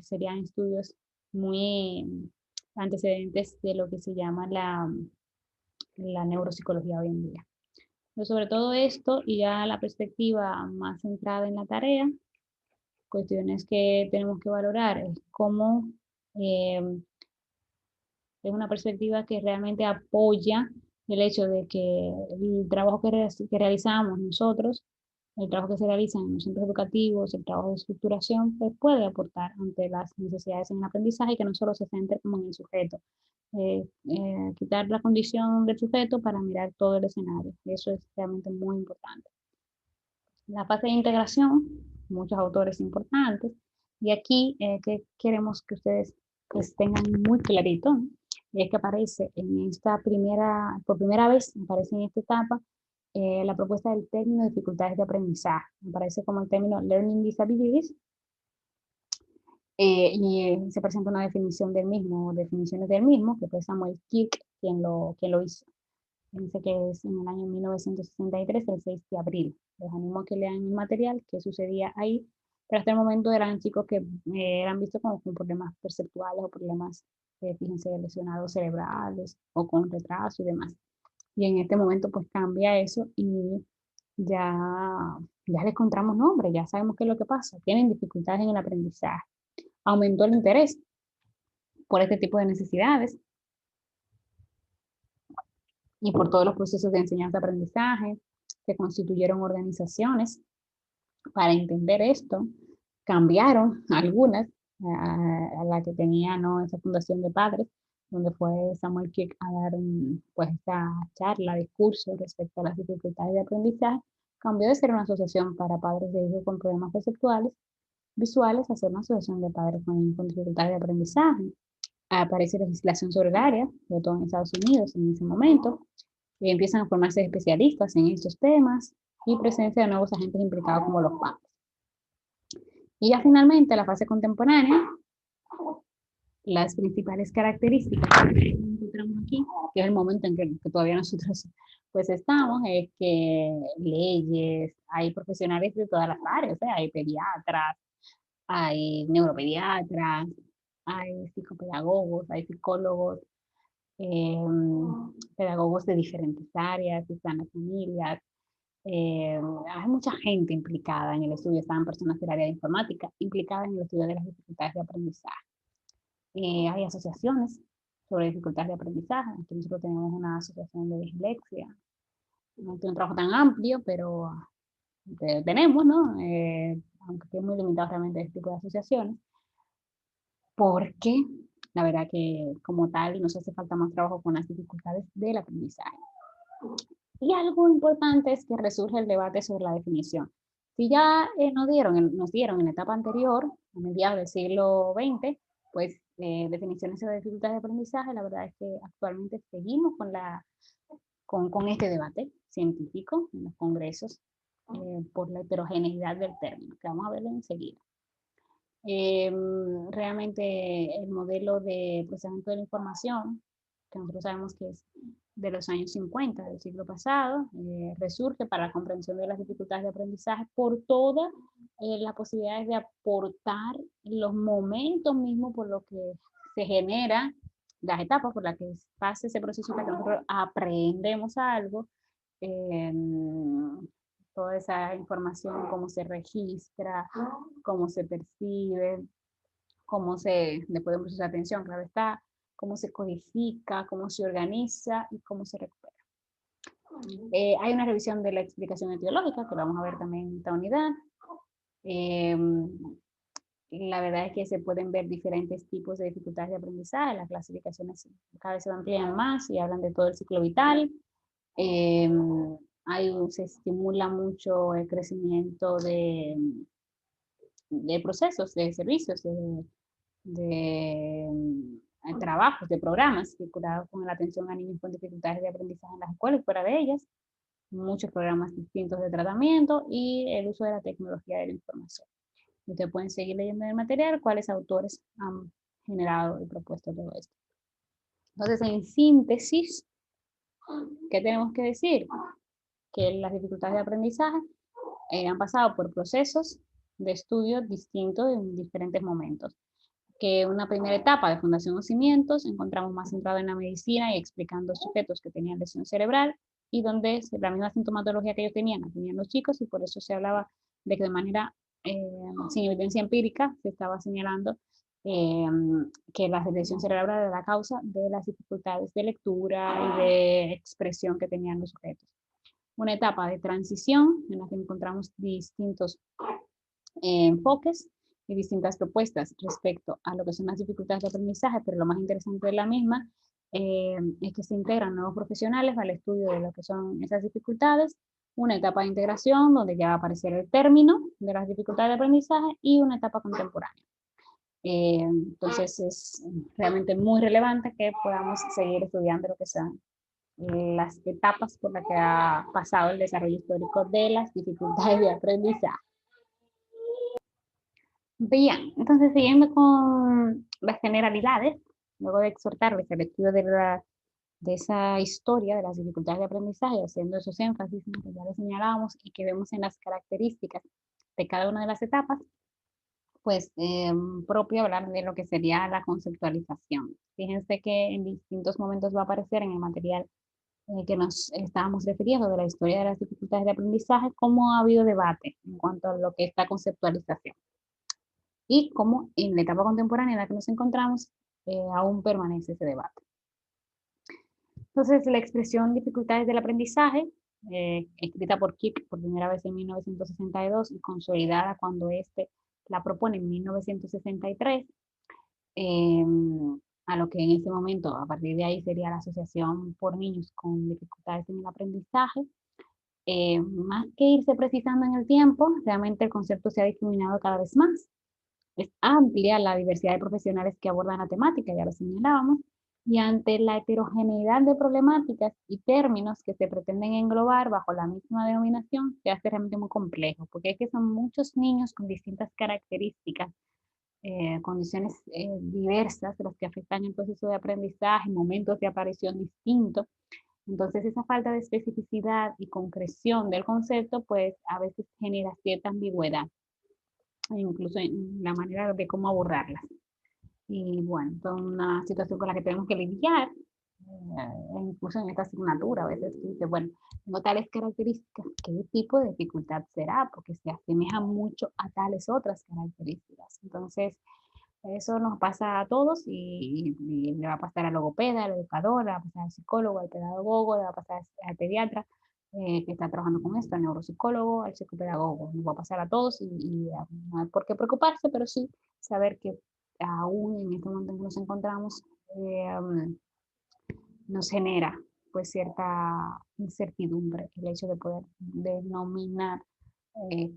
serían estudios muy antecedentes de lo que se llama la neuropsicología hoy en día. Pero sobre todo esto y ya la perspectiva más centrada en la tarea, cuestiones que tenemos que valorar es cómo es una perspectiva que realmente apoya el hecho de que el trabajo que realizamos nosotros el trabajo que se realiza en los centros educativos, el trabajo de estructuración, pues puede aportar ante las necesidades en el aprendizaje, que no solo se centre como en el sujeto. Quitar la condición del sujeto para mirar todo el escenario. Eso es realmente muy importante. La fase de integración, muchos autores importantes, y aquí que queremos que ustedes pues tengan muy clarito, ¿no? Es que aparece en esta por primera vez, aparece en esta etapa la propuesta del término de dificultades de aprendizaje. Aparece como el término Learning Disabilities, y se presenta una definición del mismo, definiciones del mismo, que fue Samuel Kirk quien lo hizo. Dice que es en el año 1963, el 6 de abril. Les animo a que lean el material, que sucedía ahí. Pero hasta el momento eran chicos que eran vistos como con problemas perceptuales o problemas, fíjense, lesionados cerebrales o con retraso y demás. Y en este momento pues cambia eso y ya, ya les encontramos nombre, ya sabemos qué es lo que pasa. Tienen dificultades en el aprendizaje. Aumentó el interés por este tipo de necesidades y por todos los procesos de enseñanza-aprendizaje. Se constituyeron organizaciones para entender esto. Cambiaron algunas a la que tenía, ¿no?, esa fundación de padres, donde fue Samuel Kirk a dar pues esta charla, discurso respecto a las dificultades de aprendizaje. Cambió de ser una asociación para padres de hijos con problemas perceptuales visuales a ser una asociación de padres con dificultades de aprendizaje. Aparece legislación sobre el área, sobre todo en Estados Unidos en ese momento, y empiezan a formarse especialistas en estos temas y presencia de nuevos agentes implicados como los padres. Y ya finalmente la fase contemporánea, las principales características que encontramos aquí, que es el momento en que todavía nosotros pues estamos, es que leyes, hay profesionales de todas las áreas, hay pediatras, hay neuropediatras, hay psicopedagogos, hay psicólogos, eh, pedagogos de diferentes áreas, están las familias, hay mucha gente implicada en el estudio, estaban personas del área de informática implicadas en el estudio de las dificultades de aprendizaje. Hay asociaciones sobre dificultades de aprendizaje. Aquí nosotros tenemos una asociación de dislexia. No tiene un trabajo tan amplio, pero tenemos, ¿no? Aunque es muy limitado realmente este tipo de asociaciones, porque la verdad que como tal nos hace falta más trabajo con las dificultades del aprendizaje. Y algo importante es que resurge el debate sobre la definición. Si ya nos dieron en la etapa anterior, a mediados del siglo XX, pues definiciones sobre dificultades de aprendizaje, la verdad es que actualmente seguimos con este debate científico en los congresos por la heterogeneidad del término, que vamos a ver enseguida. Realmente el modelo de procesamiento de la información, que nosotros sabemos que es de los años 50 del siglo pasado, resurge para la comprensión de las dificultades de aprendizaje por todas las posibilidades de aportar los momentos mismos por lo que se genera, las etapas por las que pasa ese proceso para que nosotros aprendemos algo, eh, toda esa información, cómo se registra, cómo se percibe, cómo después de un proceso de atención, claro está, cómo se codifica, cómo se organiza y cómo se recupera. Hay una revisión de la explicación etiológica, que vamos a ver también en esta unidad. La verdad es que se pueden ver diferentes tipos de dificultades de aprendizaje, las clasificaciones cada vez se amplían más y hablan de todo el ciclo vital. Se estimula mucho el crecimiento de procesos, de servicios, de trabajos, de programas vinculados con la atención a niños con dificultades de aprendizaje en las escuelas y fuera de ellas, muchos programas distintos de tratamiento y el uso de la tecnología de la información. Ustedes pueden seguir leyendo el material, cuáles autores han generado y propuesto todo esto. Entonces, en síntesis, ¿qué tenemos que decir? Que las dificultades de aprendizaje han pasado por procesos de estudio distintos en diferentes momentos. Que una primera etapa de fundación o cimientos encontramos más centrado en la medicina y explicando sujetos que tenían lesión cerebral y donde la misma sintomatología que ellos tenían, la tenían los chicos y por eso se hablaba de que de manera sin evidencia empírica se estaba señalando que la lesión cerebral era la causa de las dificultades de lectura y de expresión que tenían los sujetos. una etapa de transición en la que encontramos distintos enfoques y distintas propuestas respecto a lo que son las dificultades de aprendizaje, pero lo más interesante de la misma es que se integran nuevos profesionales al estudio de lo que son esas dificultades, una etapa de integración donde ya va a aparecer el término de las dificultades de aprendizaje y una etapa contemporánea. Entonces es realmente muy relevante que podamos seguir estudiando lo que son las etapas por las que ha pasado el desarrollo histórico de las dificultades de aprendizaje. Bien, entonces siguiendo con las generalidades, luego de exhortarles el estudio de esa historia de las dificultades de aprendizaje, haciendo esos énfasis que ya les señalábamos y que vemos en las características de cada una de las etapas, pues propio hablar de lo que sería la conceptualización. Fíjense que en distintos momentos va a aparecer en el material que nos estábamos refiriendo de la historia de las dificultades de aprendizaje, cómo ha habido debate en cuanto a lo que es la conceptualización y cómo en la etapa contemporánea en la que nos encontramos aún permanece ese debate. Entonces, la expresión dificultades del aprendizaje, escrita por Kipp por primera vez en 1962 y consolidada cuando éste la propone en 1963, eh, a lo que en ese momento, a partir de ahí, sería la Asociación por Niños con Dificultades en el Aprendizaje. Más que irse precisando en el tiempo, realmente el concepto se ha difuminado cada vez más. Es amplia la diversidad de profesionales que abordan la temática, ya lo señalábamos, y ante la heterogeneidad de problemáticas y términos que se pretenden englobar bajo la misma denominación, se hace realmente muy complejo, porque es que son muchos niños con distintas características, condiciones diversas, los que afectan el proceso de aprendizaje, momentos de aparición distintos. Entonces, esa falta de especificidad y concreción del concepto, pues a veces genera cierta ambigüedad, incluso en la manera de cómo abordarlas. Y bueno, es una situación con la que tenemos que lidiar, incluso en esta asignatura. A veces dice, bueno, tengo tales características, ¿qué tipo de dificultad será? Porque se asemeja mucho a tales otras características. Entonces, eso nos pasa a todos y le va a pasar al logopeda, al educador, le va a pasar al psicólogo, al pedagogo, le va a pasar al pediatra que está trabajando con esto, al neuropsicólogo, al psicopedagogo. Nos va a pasar a todos y no hay por qué preocuparse, pero sí saber que aún en este momento en que nos encontramos nos genera pues cierta incertidumbre el hecho de poder denominar,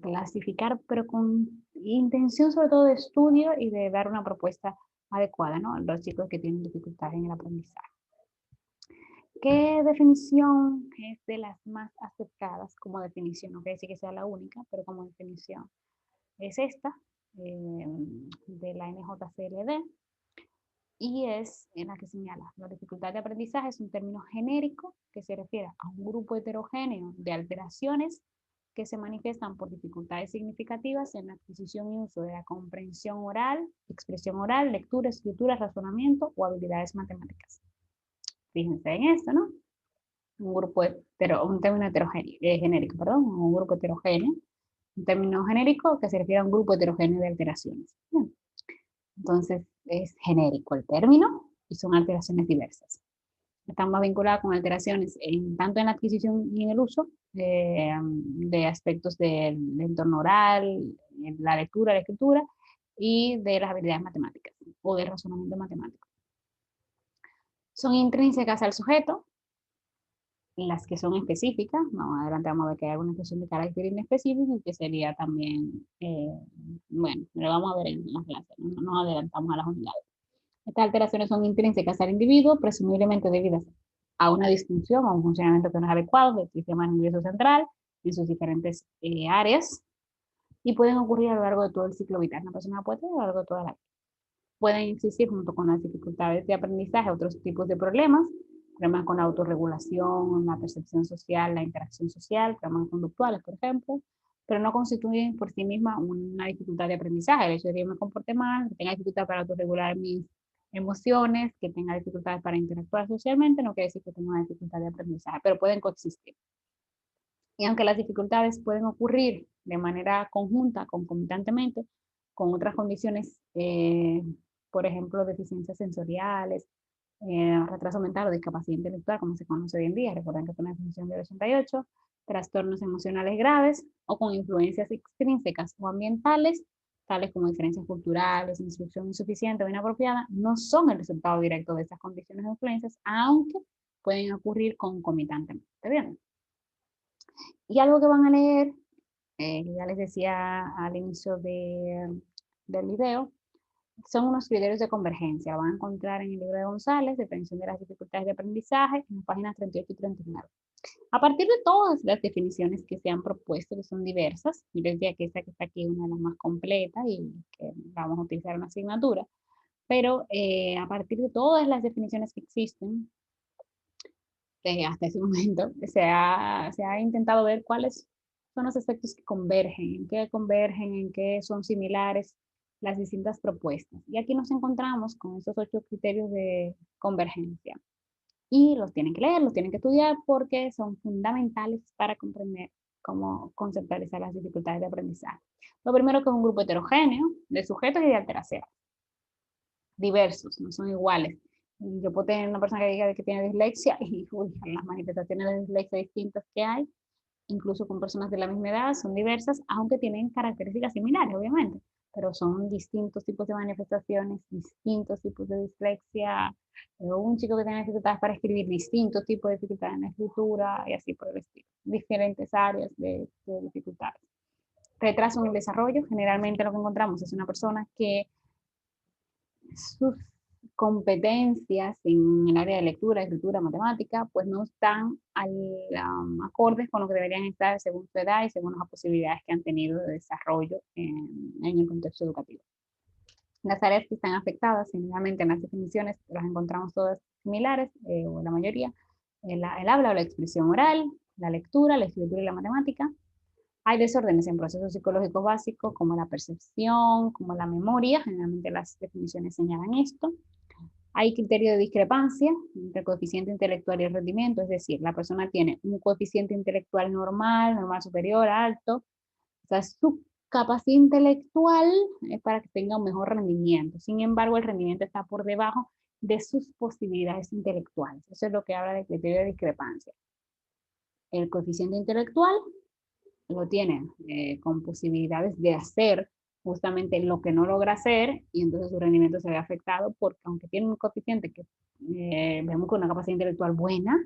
clasificar, pero con intención sobre todo de estudio y de dar una propuesta adecuada, ¿no?, a los chicos que tienen dificultades en el aprendizaje. ¿Qué definición es de las más aceptadas como definición? No quiere decir que sea la única, pero como definición es esta, de la NJCLD, y es en la que señala: la dificultad de aprendizaje es un término genérico que se refiere a un grupo heterogéneo de alteraciones que se manifiestan por dificultades significativas en la adquisición y uso de la comprensión oral, expresión oral, lectura, escritura, razonamiento o habilidades matemáticas. Fíjense en esto, ¿no? Un término heterogéneo, genérico, perdón, un grupo heterogéneo, un término genérico que se refiere a un grupo heterogéneo de alteraciones. Bien. Entonces, es genérico el término y son alteraciones diversas. Están más vinculadas con alteraciones tanto en la adquisición y en el uso de aspectos del entorno oral, la lectura, la escritura y de las habilidades matemáticas o de razonamiento matemático. Son intrínsecas al sujeto, las que son específicas. Más adelante vamos a ver que hay alguna expresión de carácter inespecífico que sería también, bueno, lo vamos a ver en las clases, no nos adelantamos a las unidades. Estas alteraciones son intrínsecas al individuo, presumiblemente debidas a una disfunción o un funcionamiento que no es adecuado del sistema nervioso central en sus diferentes áreas, y pueden ocurrir a lo largo de todo el ciclo vital. Una persona puede tener a lo largo de toda la vida. Pueden existir junto con las dificultades de aprendizaje otros tipos de problemas con la autorregulación, la percepción social, la interacción social, problemas conductuales, por ejemplo, pero no constituyen por sí mismas una dificultad de aprendizaje. El hecho de que yo me comporte mal, que tenga dificultad para autorregular mis emociones, que tenga dificultades para interactuar socialmente, no quiere decir que tenga una dificultad de aprendizaje, pero pueden coexistir. Y aunque las dificultades pueden ocurrir de manera conjunta, concomitantemente, con otras condiciones, por ejemplo, deficiencias sensoriales, retraso mental o discapacidad intelectual, como se conoce hoy en día, recuerden que fue una definición del 88, trastornos emocionales graves o con influencias extrínsecas o ambientales, tales como diferencias culturales, instrucción insuficiente o inapropiada, no son el resultado directo de estas condiciones o influencias, aunque pueden ocurrir concomitantemente. ¿Bien? Y algo que van a leer, ya les decía al inicio del video, son unos criterios de convergencia. Lo van a encontrar en el libro de González, Definición de las dificultades de aprendizaje, en las páginas 38 y 39. A partir de todas las definiciones que se han propuesto, que son diversas, yo les decía que esta que está aquí es una de las más completas y que vamos a utilizar en una asignatura, pero a partir de todas las definiciones que existen, hasta ese momento, se ha intentado ver cuáles son los aspectos que convergen, en qué son similares las distintas propuestas. Y aquí nos encontramos con estos 8 criterios de convergencia. Y los tienen que leer, los tienen que estudiar porque son fundamentales para comprender cómo conceptualizar las dificultades de aprendizaje. Lo primero que es un grupo heterogéneo de sujetos y de alteraciones. Diversos, no son iguales. Yo puedo tener una persona que diga que tiene dislexia y las manifestaciones de dislexia distintas que hay, incluso con personas de la misma edad, son diversas, aunque tienen características similares, obviamente, pero son distintos tipos de manifestaciones, distintos tipos de dislexia. Un chico que tiene dificultades para escribir, distintos tipos de dificultades en la escritura y así por el estilo. Diferentes áreas de dificultades. Retraso en el desarrollo, generalmente lo que encontramos es una persona que sus competencias en el área de lectura, escritura, matemática, pues no están acordes con lo que deberían estar según su edad y según las posibilidades que han tenido de desarrollo en el contexto educativo. Las áreas que están afectadas, generalmente en las definiciones las encontramos todas similares, o la mayoría, el habla o la expresión oral, la lectura, la escritura y la matemática. Hay desórdenes en procesos psicológicos básicos como la percepción, como la memoria, generalmente las definiciones señalan esto. Hay criterio de discrepancia entre el coeficiente intelectual y el rendimiento, es decir, la persona tiene un coeficiente intelectual normal, normal superior, alto, o sea, su capacidad intelectual es para que tenga un mejor rendimiento. Sin embargo, el rendimiento está por debajo de sus posibilidades intelectuales. Eso es lo que habla del criterio de discrepancia. El coeficiente intelectual lo tiene con posibilidades de hacer justamente lo que no logra hacer y entonces su rendimiento se ve afectado porque aunque tiene un coeficiente que vemos con una capacidad intelectual buena,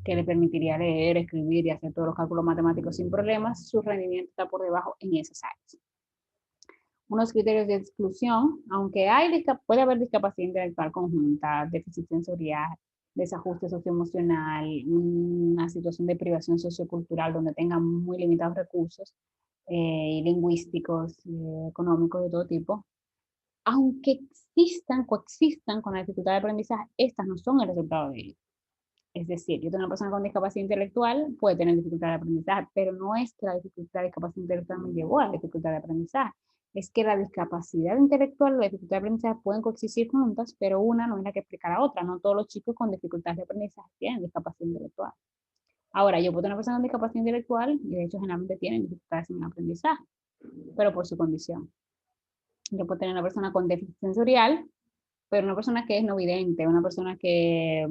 que le permitiría leer, escribir y hacer todos los cálculos matemáticos sin problemas, su rendimiento está por debajo en esas áreas. Unos criterios de exclusión, aunque puede haber discapacidad intelectual conjunta, déficit sensorial, desajuste socioemocional, una situación de privación sociocultural donde tengan muy limitados recursos lingüísticos, económicos de todo tipo, aunque coexistan con la dificultad de aprendizaje, estas no son el resultado de ello. Es decir, yo tengo una persona con discapacidad intelectual, puede tener dificultad de aprendizaje, pero no es que la discapacidad intelectual me llevó a la dificultad de aprendizaje. Es que la discapacidad intelectual y la dificultad de aprendizaje pueden coexistir juntas, pero una no es la que explica la otra. No todos los chicos con dificultades de aprendizaje tienen discapacidad intelectual. Ahora, yo puedo tener una persona con discapacidad intelectual y de hecho generalmente tienen dificultades en el aprendizaje, pero por su condición. Yo puedo tener una persona con déficit sensorial, pero una persona que es no vidente, una persona que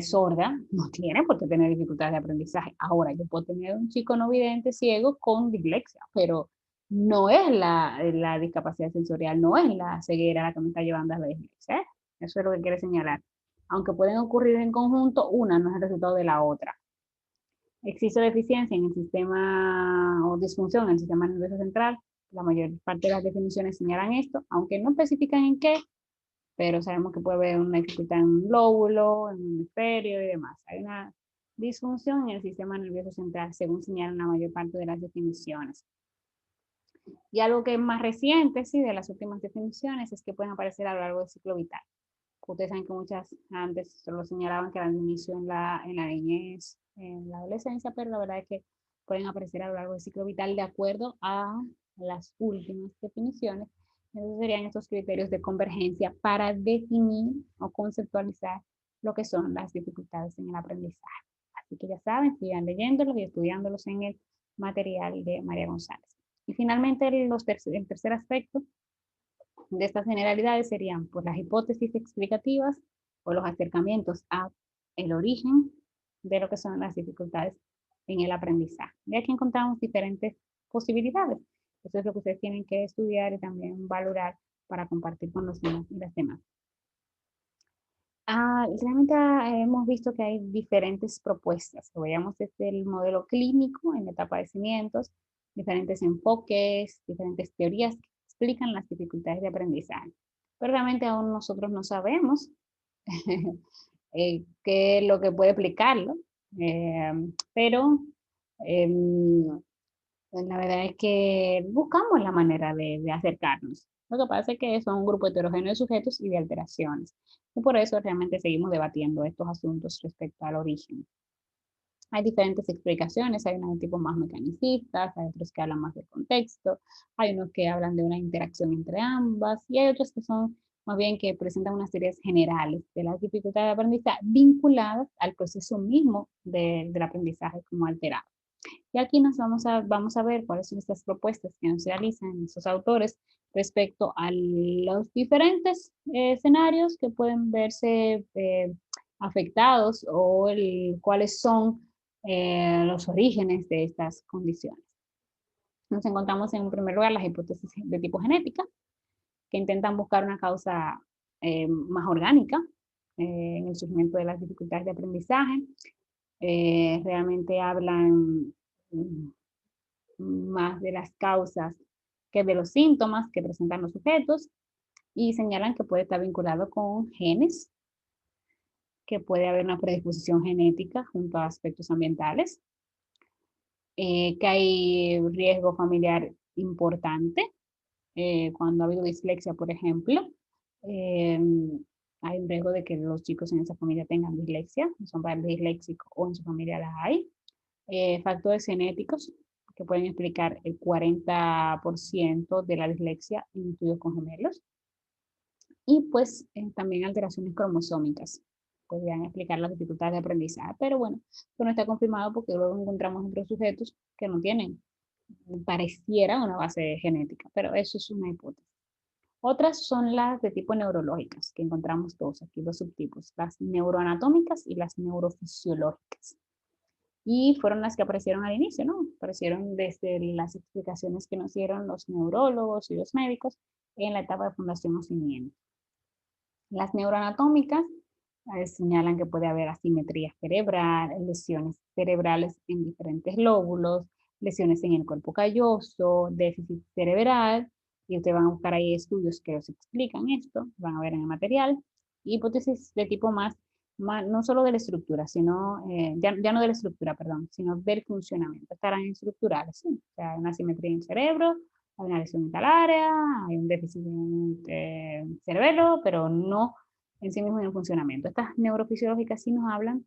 sorda, no tiene por qué tener dificultades de aprendizaje. Ahora, yo puedo tener un chico no vidente ciego con dislexia, pero no es la discapacidad sensorial, no es la ceguera la que me está llevando a la dislexia. Eso es lo que quiere señalar. Aunque pueden ocurrir en conjunto, una no es el resultado de la otra. Existe deficiencia en el sistema o disfunción en el sistema nervioso central. La mayor parte de las definiciones señalan esto, aunque no especifican en qué, pero sabemos que puede haber una dificultad en un lóbulo, en un hemisferio y demás. Hay una disfunción en el sistema nervioso central, según señalan la mayor parte de las definiciones. Y algo que es más reciente, sí, de las últimas definiciones, es que pueden aparecer a lo largo del ciclo vital. Ustedes saben que muchas antes solo señalaban que eran de inicio en la niñez, en la adolescencia, pero la verdad es que pueden aparecer a lo largo del ciclo vital de acuerdo a las últimas definiciones. Entonces serían estos criterios de convergencia para definir o conceptualizar lo que son las dificultades en el aprendizaje. Así que ya saben, sigan leyéndolos y estudiándolos en el material de María González. Y finalmente el tercer aspecto de estas generalidades serían pues, las hipótesis explicativas o los acercamientos a el origen de lo que son las dificultades en el aprendizaje. Y aquí encontramos diferentes posibilidades. Eso es lo que ustedes tienen que estudiar y también valorar para compartir con los demás y las demás. Realmente hemos visto que hay diferentes propuestas. Veíamos desde el modelo clínico en la etapa de cimientos, diferentes enfoques, diferentes teorías que explican las dificultades de aprendizaje. Pero realmente aún nosotros no sabemos qué es lo que puede explicarlo. Pero la verdad es que buscamos la manera de acercarnos. Lo que pasa es que son un grupo heterogéneo de sujetos y de alteraciones. Y por eso realmente seguimos debatiendo estos asuntos respecto al origen. Hay diferentes explicaciones, hay unos de tipo más mecanicistas, hay otros que hablan más del contexto, hay unos que hablan de una interacción entre ambas, y hay otros que son más bien que presentan unas teorías generales de las dificultades de aprendizaje vinculadas al proceso mismo del aprendizaje como alterado. Y aquí nos vamos a ver cuáles son estas propuestas que nos realizan esos autores respecto a los diferentes escenarios que pueden verse afectados o cuáles son los orígenes de estas condiciones. Nos encontramos en primer lugar las hipótesis de tipo genética, que intentan buscar una causa más orgánica en el surgimiento de las dificultades de aprendizaje. Realmente hablan más de las causas que de los síntomas que presentan los sujetos y señalan que puede estar vinculado con genes, que puede haber una predisposición genética junto a aspectos ambientales, que hay riesgo familiar importante cuando ha habido dislexia, por ejemplo. Hay un riesgo de que los chicos en esa familia tengan dislexia, son padres disléxicos o en su familia la hay. Factores genéticos que pueden explicar el 40% de la dislexia en estudios con gemelos. Y pues también alteraciones cromosómicas podrían explicar las dificultades de aprendizaje. Pero bueno, esto no está confirmado porque luego encontramos otros sujetos que no tienen, pareciera una base genética, pero eso es una hipótesis. Otras son las de tipo neurológicas, que encontramos aquí dos subtipos, las neuroanatómicas y las neurofisiológicas. Y fueron las que aparecieron al inicio, ¿no? Aparecieron desde las explicaciones que nos dieron los neurólogos y los médicos en la etapa de fundación o cimiento. Las neuroanatómicas señalan que puede haber asimetría cerebral, lesiones cerebrales en diferentes lóbulos, lesiones en el cuerpo calloso, déficit cerebral, y ustedes van a buscar ahí estudios que os explican esto, van a ver en el material. Hipótesis de tipo más no solo de la estructura, sino, ya no de la estructura, perdón, sino del funcionamiento. Estarán estructurales, ¿sí? O sea, hay una asimetría en el cerebro, hay una lesión metalaria, hay un déficit en el cerebelo, pero no en sí mismo en el funcionamiento. Estas neurofisiológicas sí nos hablan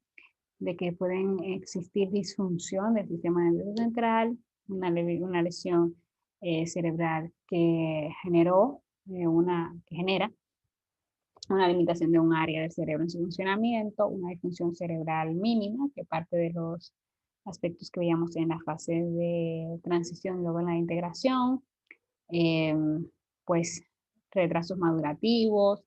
de que pueden existir disfunción del sistema nervioso central, una lesión cerebral que genera una limitación de un área del cerebro en su funcionamiento, una disfunción cerebral mínima, que parte de los aspectos que veíamos en la fase de transición y luego en la integración, pues retrasos madurativos,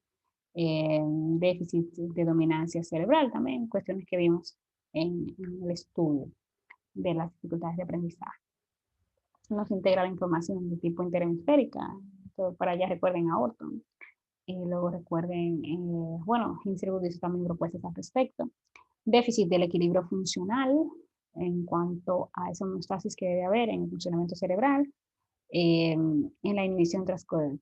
déficit de dominancia cerebral también, cuestiones que vimos en el estudio de las dificultades de aprendizaje. Nos integra la información de tipo interhemisférica, para allá recuerden a Orton. Luego recuerden, bueno, Hinsberg hizo también propuestas al respecto. Déficit del equilibrio funcional en cuanto a esa homeostasis que debe haber en el funcionamiento cerebral. En la inhibición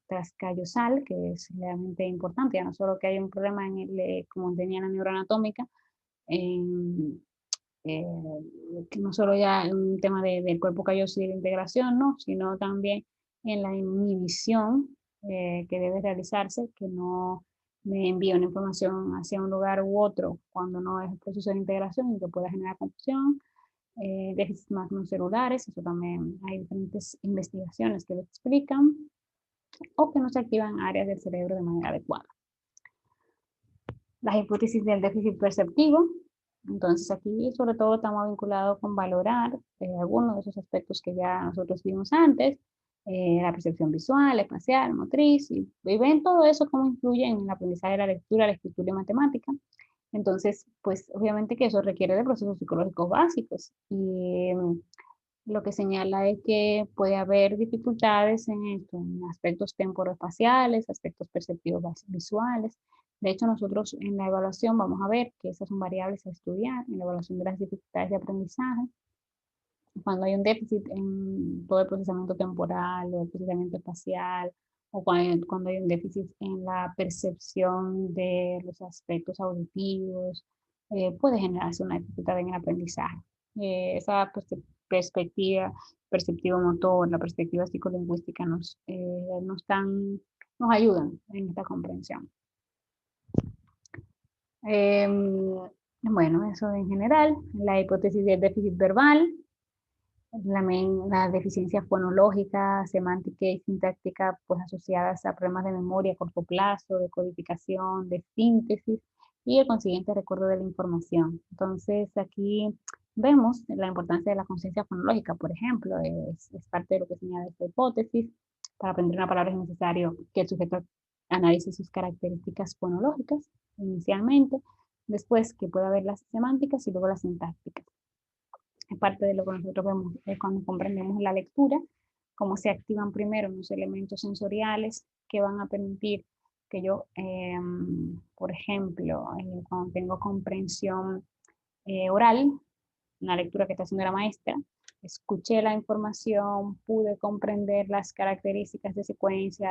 trascallosal, que es realmente importante, ya no solo que hay un problema en el, como tenía la neuroanatómica, que no solo ya un tema del cuerpo calloso y de integración, ¿no? Sino también en la inhibición que debe realizarse, que no me envíe una información hacia un lugar u otro cuando no es el proceso de integración y que pueda generar confusión. Déficits macrocelulares, eso también hay diferentes investigaciones que lo explican, o que no se activan áreas del cerebro de manera adecuada. Las hipótesis del déficit perceptivo, entonces aquí sobre todo estamos vinculados con valorar algunos de esos aspectos que ya nosotros vimos antes, la percepción visual, espacial, motriz, y ven todo eso cómo influye en el aprendizaje de la lectura, la escritura y matemática. Entonces, pues obviamente que eso requiere de procesos psicológicos básicos. Y lo que señala es que puede haber dificultades en esto, en aspectos temporoespaciales, aspectos perceptivos visuales. De hecho, nosotros en la evaluación vamos a ver que esas son variables a estudiar en la evaluación de las dificultades de aprendizaje. Cuando hay un déficit en todo el procesamiento temporal o el procesamiento espacial, o cuando hay un déficit en la percepción de los aspectos auditivos, puede generarse una dificultad en el aprendizaje. Esa perspectiva perceptivo-motor, la perspectiva psicolingüística nos ayudan en esta comprensión. Bueno, eso en general. La hipótesis del déficit verbal, la deficiencia fonológica, semántica y sintáctica, pues asociadas a problemas de memoria a corto plazo, de codificación, de síntesis y el consiguiente recuerdo de la información. Entonces, aquí vemos la importancia de la conciencia fonológica, por ejemplo, es parte de lo que señala esta hipótesis. Para aprender una palabra es necesario que el sujeto analice sus características fonológicas inicialmente, después que pueda ver las semánticas y luego las sintácticas. Es parte de lo que nosotros vemos cuando comprendemos la lectura, cómo se activan primero los elementos sensoriales que van a permitir que yo, por ejemplo, cuando tengo comprensión oral, una lectura que está haciendo la maestra, escuché la información, pude comprender las características de secuencia,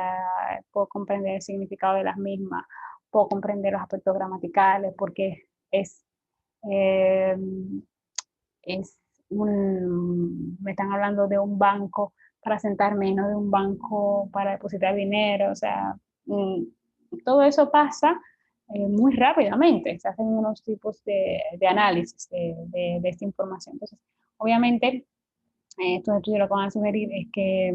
puedo comprender el significado de las mismas, puedo comprender los aspectos gramaticales, porque eh, es me están hablando de un banco para sentarme y no de un banco para depositar dinero, o sea, todo eso pasa muy rápidamente, se hacen unos tipos de análisis de esta información. Entonces, obviamente, estos estudios lo que van a sugerir es que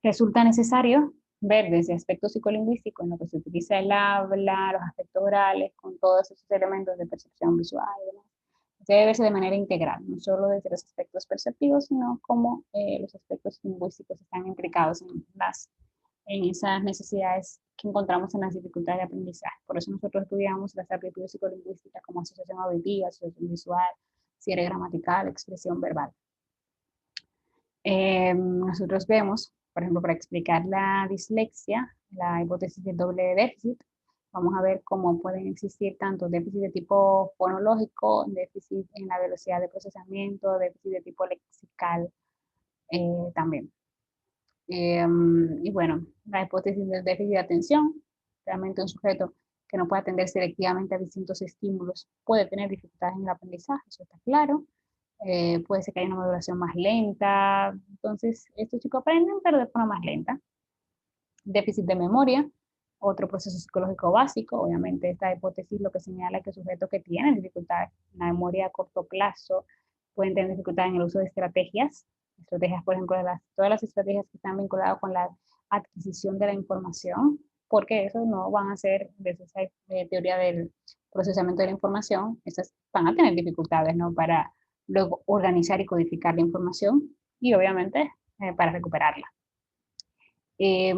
resulta necesario ver desde aspectos psicolingüísticos en lo que se utiliza el habla, los aspectos orales, con todos esos elementos de percepción visual, ¿no? Debe verse de manera integral, no solo desde los aspectos perceptivos, sino como los aspectos lingüísticos están implicados en esas necesidades que encontramos en las dificultades de aprendizaje. Por eso nosotros estudiamos las aptitudes psicolingüísticas como asociación auditiva, asociación visual, cierre gramatical, expresión verbal. Nosotros vemos, por ejemplo, para explicar la dislexia, la hipótesis del doble déficit, vamos a ver cómo pueden existir tanto déficit de tipo fonológico, déficit en la velocidad de procesamiento, déficit de tipo lexical también. Y bueno, la hipótesis del déficit de atención, realmente un sujeto que no puede atender selectivamente a distintos estímulos puede tener dificultades en el aprendizaje, eso está claro. Puede ser que haya una maduración más lenta, entonces estos chicos aprenden pero de forma más lenta. Déficit de memoria, otro proceso psicológico básico, obviamente esta hipótesis lo que señala es que sujetos que tienen dificultades en la memoria a corto plazo pueden tener dificultades en el uso de estrategias, por ejemplo, todas las estrategias que están vinculadas con la adquisición de la información, porque eso no van a ser, desde esa teoría del procesamiento de la información, esas van a tener dificultades, ¿no? Para luego organizar y codificar la información y obviamente para recuperarla. Eh,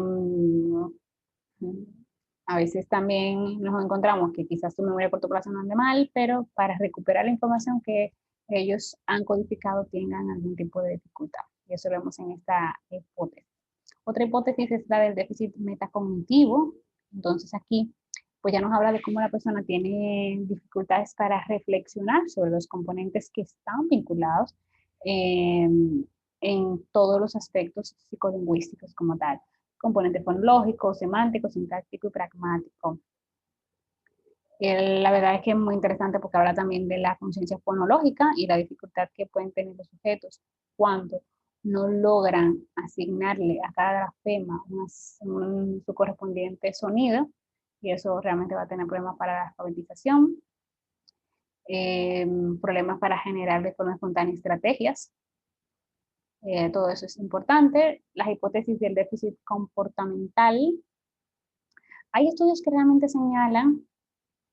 a veces también nos encontramos que quizás su memoria a corto plazo no ande mal, pero para recuperar la información que ellos han codificado tengan algún tipo de dificultad. Y eso lo vemos en esta hipótesis. Otra hipótesis es la del déficit metacognitivo. Entonces aquí pues ya nos habla de cómo la persona tiene dificultades para reflexionar sobre los componentes que están vinculados en todos los aspectos psicolingüísticos como tal. Componente fonológico, semántico, sintáctico y pragmático. La verdad es que es muy interesante porque habla también de la conciencia fonológica y la dificultad que pueden tener los sujetos cuando no logran asignarle a cada grafema su correspondiente sonido, y eso realmente va a tener problemas para la alfabetización, problemas para generar de forma espontánea estrategias. Todo eso es importante. Las hipótesis del déficit comportamental. Hay estudios que realmente señalan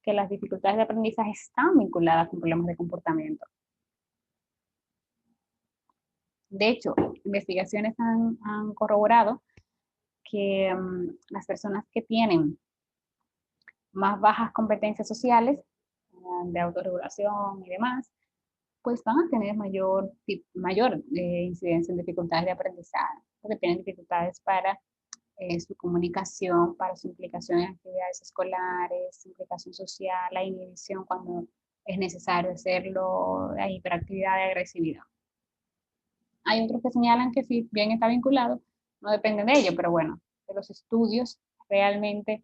que las dificultades de aprendizaje están vinculadas con problemas de comportamiento. De hecho, investigaciones han corroborado que las personas que tienen más bajas competencias sociales, de autorregulación y demás, pues van a tener mayor incidencia en dificultades de aprendizaje, porque tienen dificultades para su comunicación, para su implicación en actividades escolares, su implicación social, la inhibición cuando es necesario hacerlo, la hiperactividad y agresividad. Hay otros que señalan que si bien está vinculado, no depende de ello, pero bueno, de los estudios realmente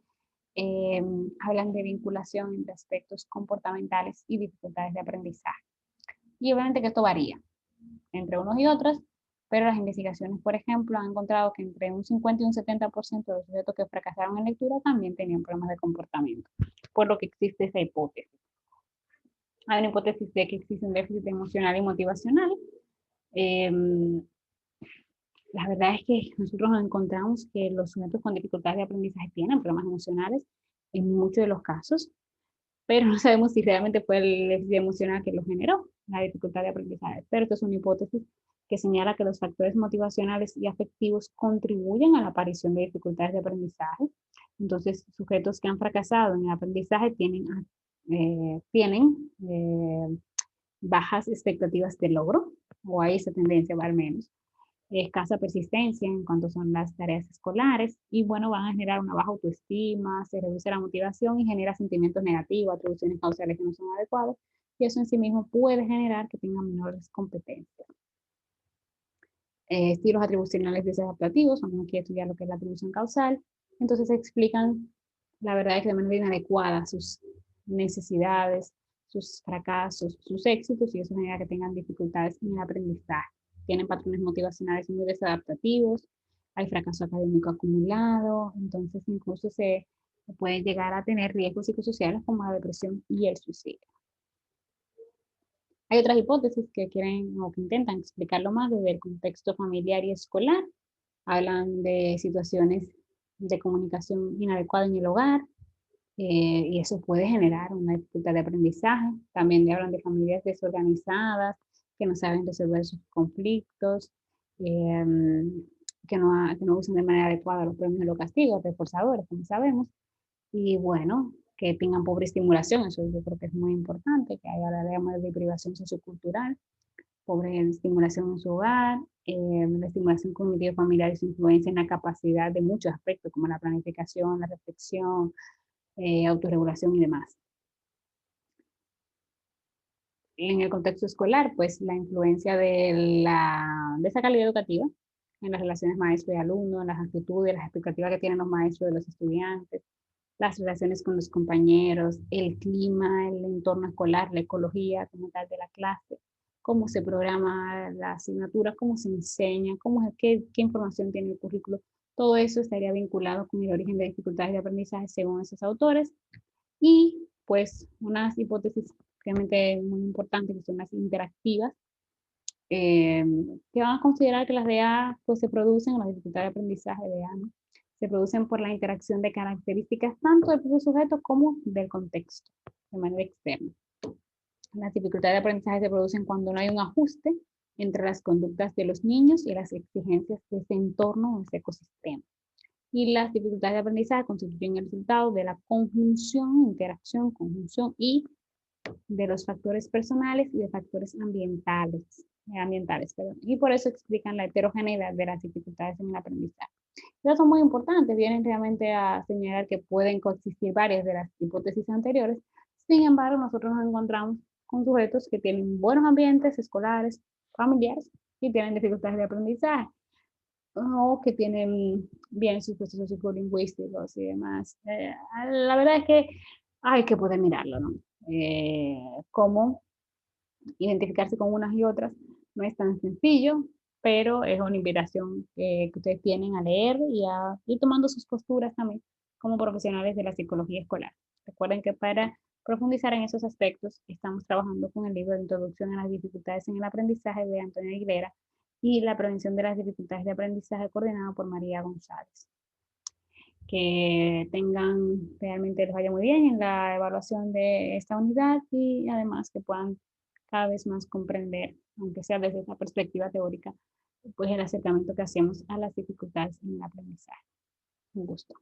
hablan de vinculación entre aspectos comportamentales y dificultades de aprendizaje. Y obviamente que esto varía entre unos y otros, pero las investigaciones, por ejemplo, han encontrado que entre un 50 y un 70% de los sujetos que fracasaron en lectura también tenían problemas de comportamiento, por lo que existe esa hipótesis. Hay una hipótesis de que existe un déficit emocional y motivacional. La verdad es que nosotros nos encontramos que los sujetos con dificultades de aprendizaje tienen problemas emocionales en muchos de los casos, pero no sabemos si realmente fue el déficit emocional que lo generó, la dificultad de aprendizaje. Pero esto es una hipótesis que señala que los factores motivacionales y afectivos contribuyen a la aparición de dificultades de aprendizaje. Entonces, sujetos que han fracasado en el aprendizaje tienen bajas expectativas de logro, o hay esa tendencia, al menos, escasa persistencia en cuanto son las tareas escolares, y bueno, van a generar una baja autoestima, se reduce la motivación y genera sentimientos negativos, atribuciones causales que no son adecuadas, y eso en sí mismo puede generar que tengan menores competencias. Estilos atribucionales desadaptativos, vamos aquí a estudiar lo que es la atribución causal, entonces explican, la verdad es que de manera inadecuada sus necesidades, sus fracasos, sus éxitos, y eso genera que tengan dificultades en el aprendizaje. Tienen patrones motivacionales muy desadaptativos, hay fracaso académico acumulado, entonces incluso se pueden llegar a tener riesgos psicosociales como la depresión y el suicidio. Hay otras hipótesis que quieren o que intentan explicarlo más desde el contexto familiar y escolar. Hablan de situaciones de comunicación inadecuada en el hogar, y eso puede generar una dificultad de aprendizaje. También hablan de familias desorganizadas, que no saben resolver sus conflictos, que no usan de manera adecuada los premios y los castigos, reforzadores, como sabemos. Y bueno, que tengan pobre estimulación, eso yo creo que es muy importante, que haya la de privación sociocultural, pobre estimulación en su hogar, la estimulación cognitiva familiar y su influencia en la capacidad de muchos aspectos, como la planificación, la reflexión, autorregulación y demás. En el contexto escolar, pues la influencia de esa calidad educativa en las relaciones maestro y alumno, las actitudes, las expectativas que tienen los maestros de los estudiantes, las relaciones con los compañeros, el clima, el entorno escolar, la ecología como tal de la clase, cómo se programa la asignatura, cómo se enseña, qué información tiene el currículo. Todo eso estaría vinculado con el origen de dificultades de aprendizaje según esos autores. Y pues unas hipótesis realmente muy importantes que son las interactivas, que van a considerar que las DA pues se producen, las dificultades de aprendizaje de DA, ¿no? Se producen por la interacción de características tanto del propio sujeto como del contexto, de manera externa. Las dificultades de aprendizaje se producen cuando no hay un ajuste entre las conductas de los niños y las exigencias de ese entorno o ese ecosistema. Y las dificultades de aprendizaje constituyen el resultado de la conjunción, interacción, conjunción y de los factores personales y de factores ambientales. Y por eso explican la heterogeneidad de las dificultades en el aprendizaje. Estas son muy importantes, vienen realmente a señalar que pueden coexistir varias de las hipótesis anteriores. Sin embargo, nosotros nos encontramos con sujetos que tienen buenos ambientes escolares, familiares, y tienen dificultades de aprendizaje, o que tienen bien sus procesos psicolingüísticos y demás. La verdad es que hay que poder mirarlo, ¿no? Cómo identificarse con unas y otras no es tan sencillo, pero es una invitación que ustedes tienen a leer y a ir tomando sus posturas también como profesionales de la psicología escolar. Recuerden que para profundizar en esos aspectos estamos trabajando con el libro de Introducción a las dificultades en el aprendizaje de Antonio Aguilera y la prevención de las dificultades de aprendizaje coordinado por María González. Que tengan, realmente les vaya muy bien en la evaluación de esta unidad y además que puedan cada vez más comprender, aunque sea desde esa perspectiva teórica, pues el acercamiento que hacemos a las dificultades en el aprendizaje. Un gusto.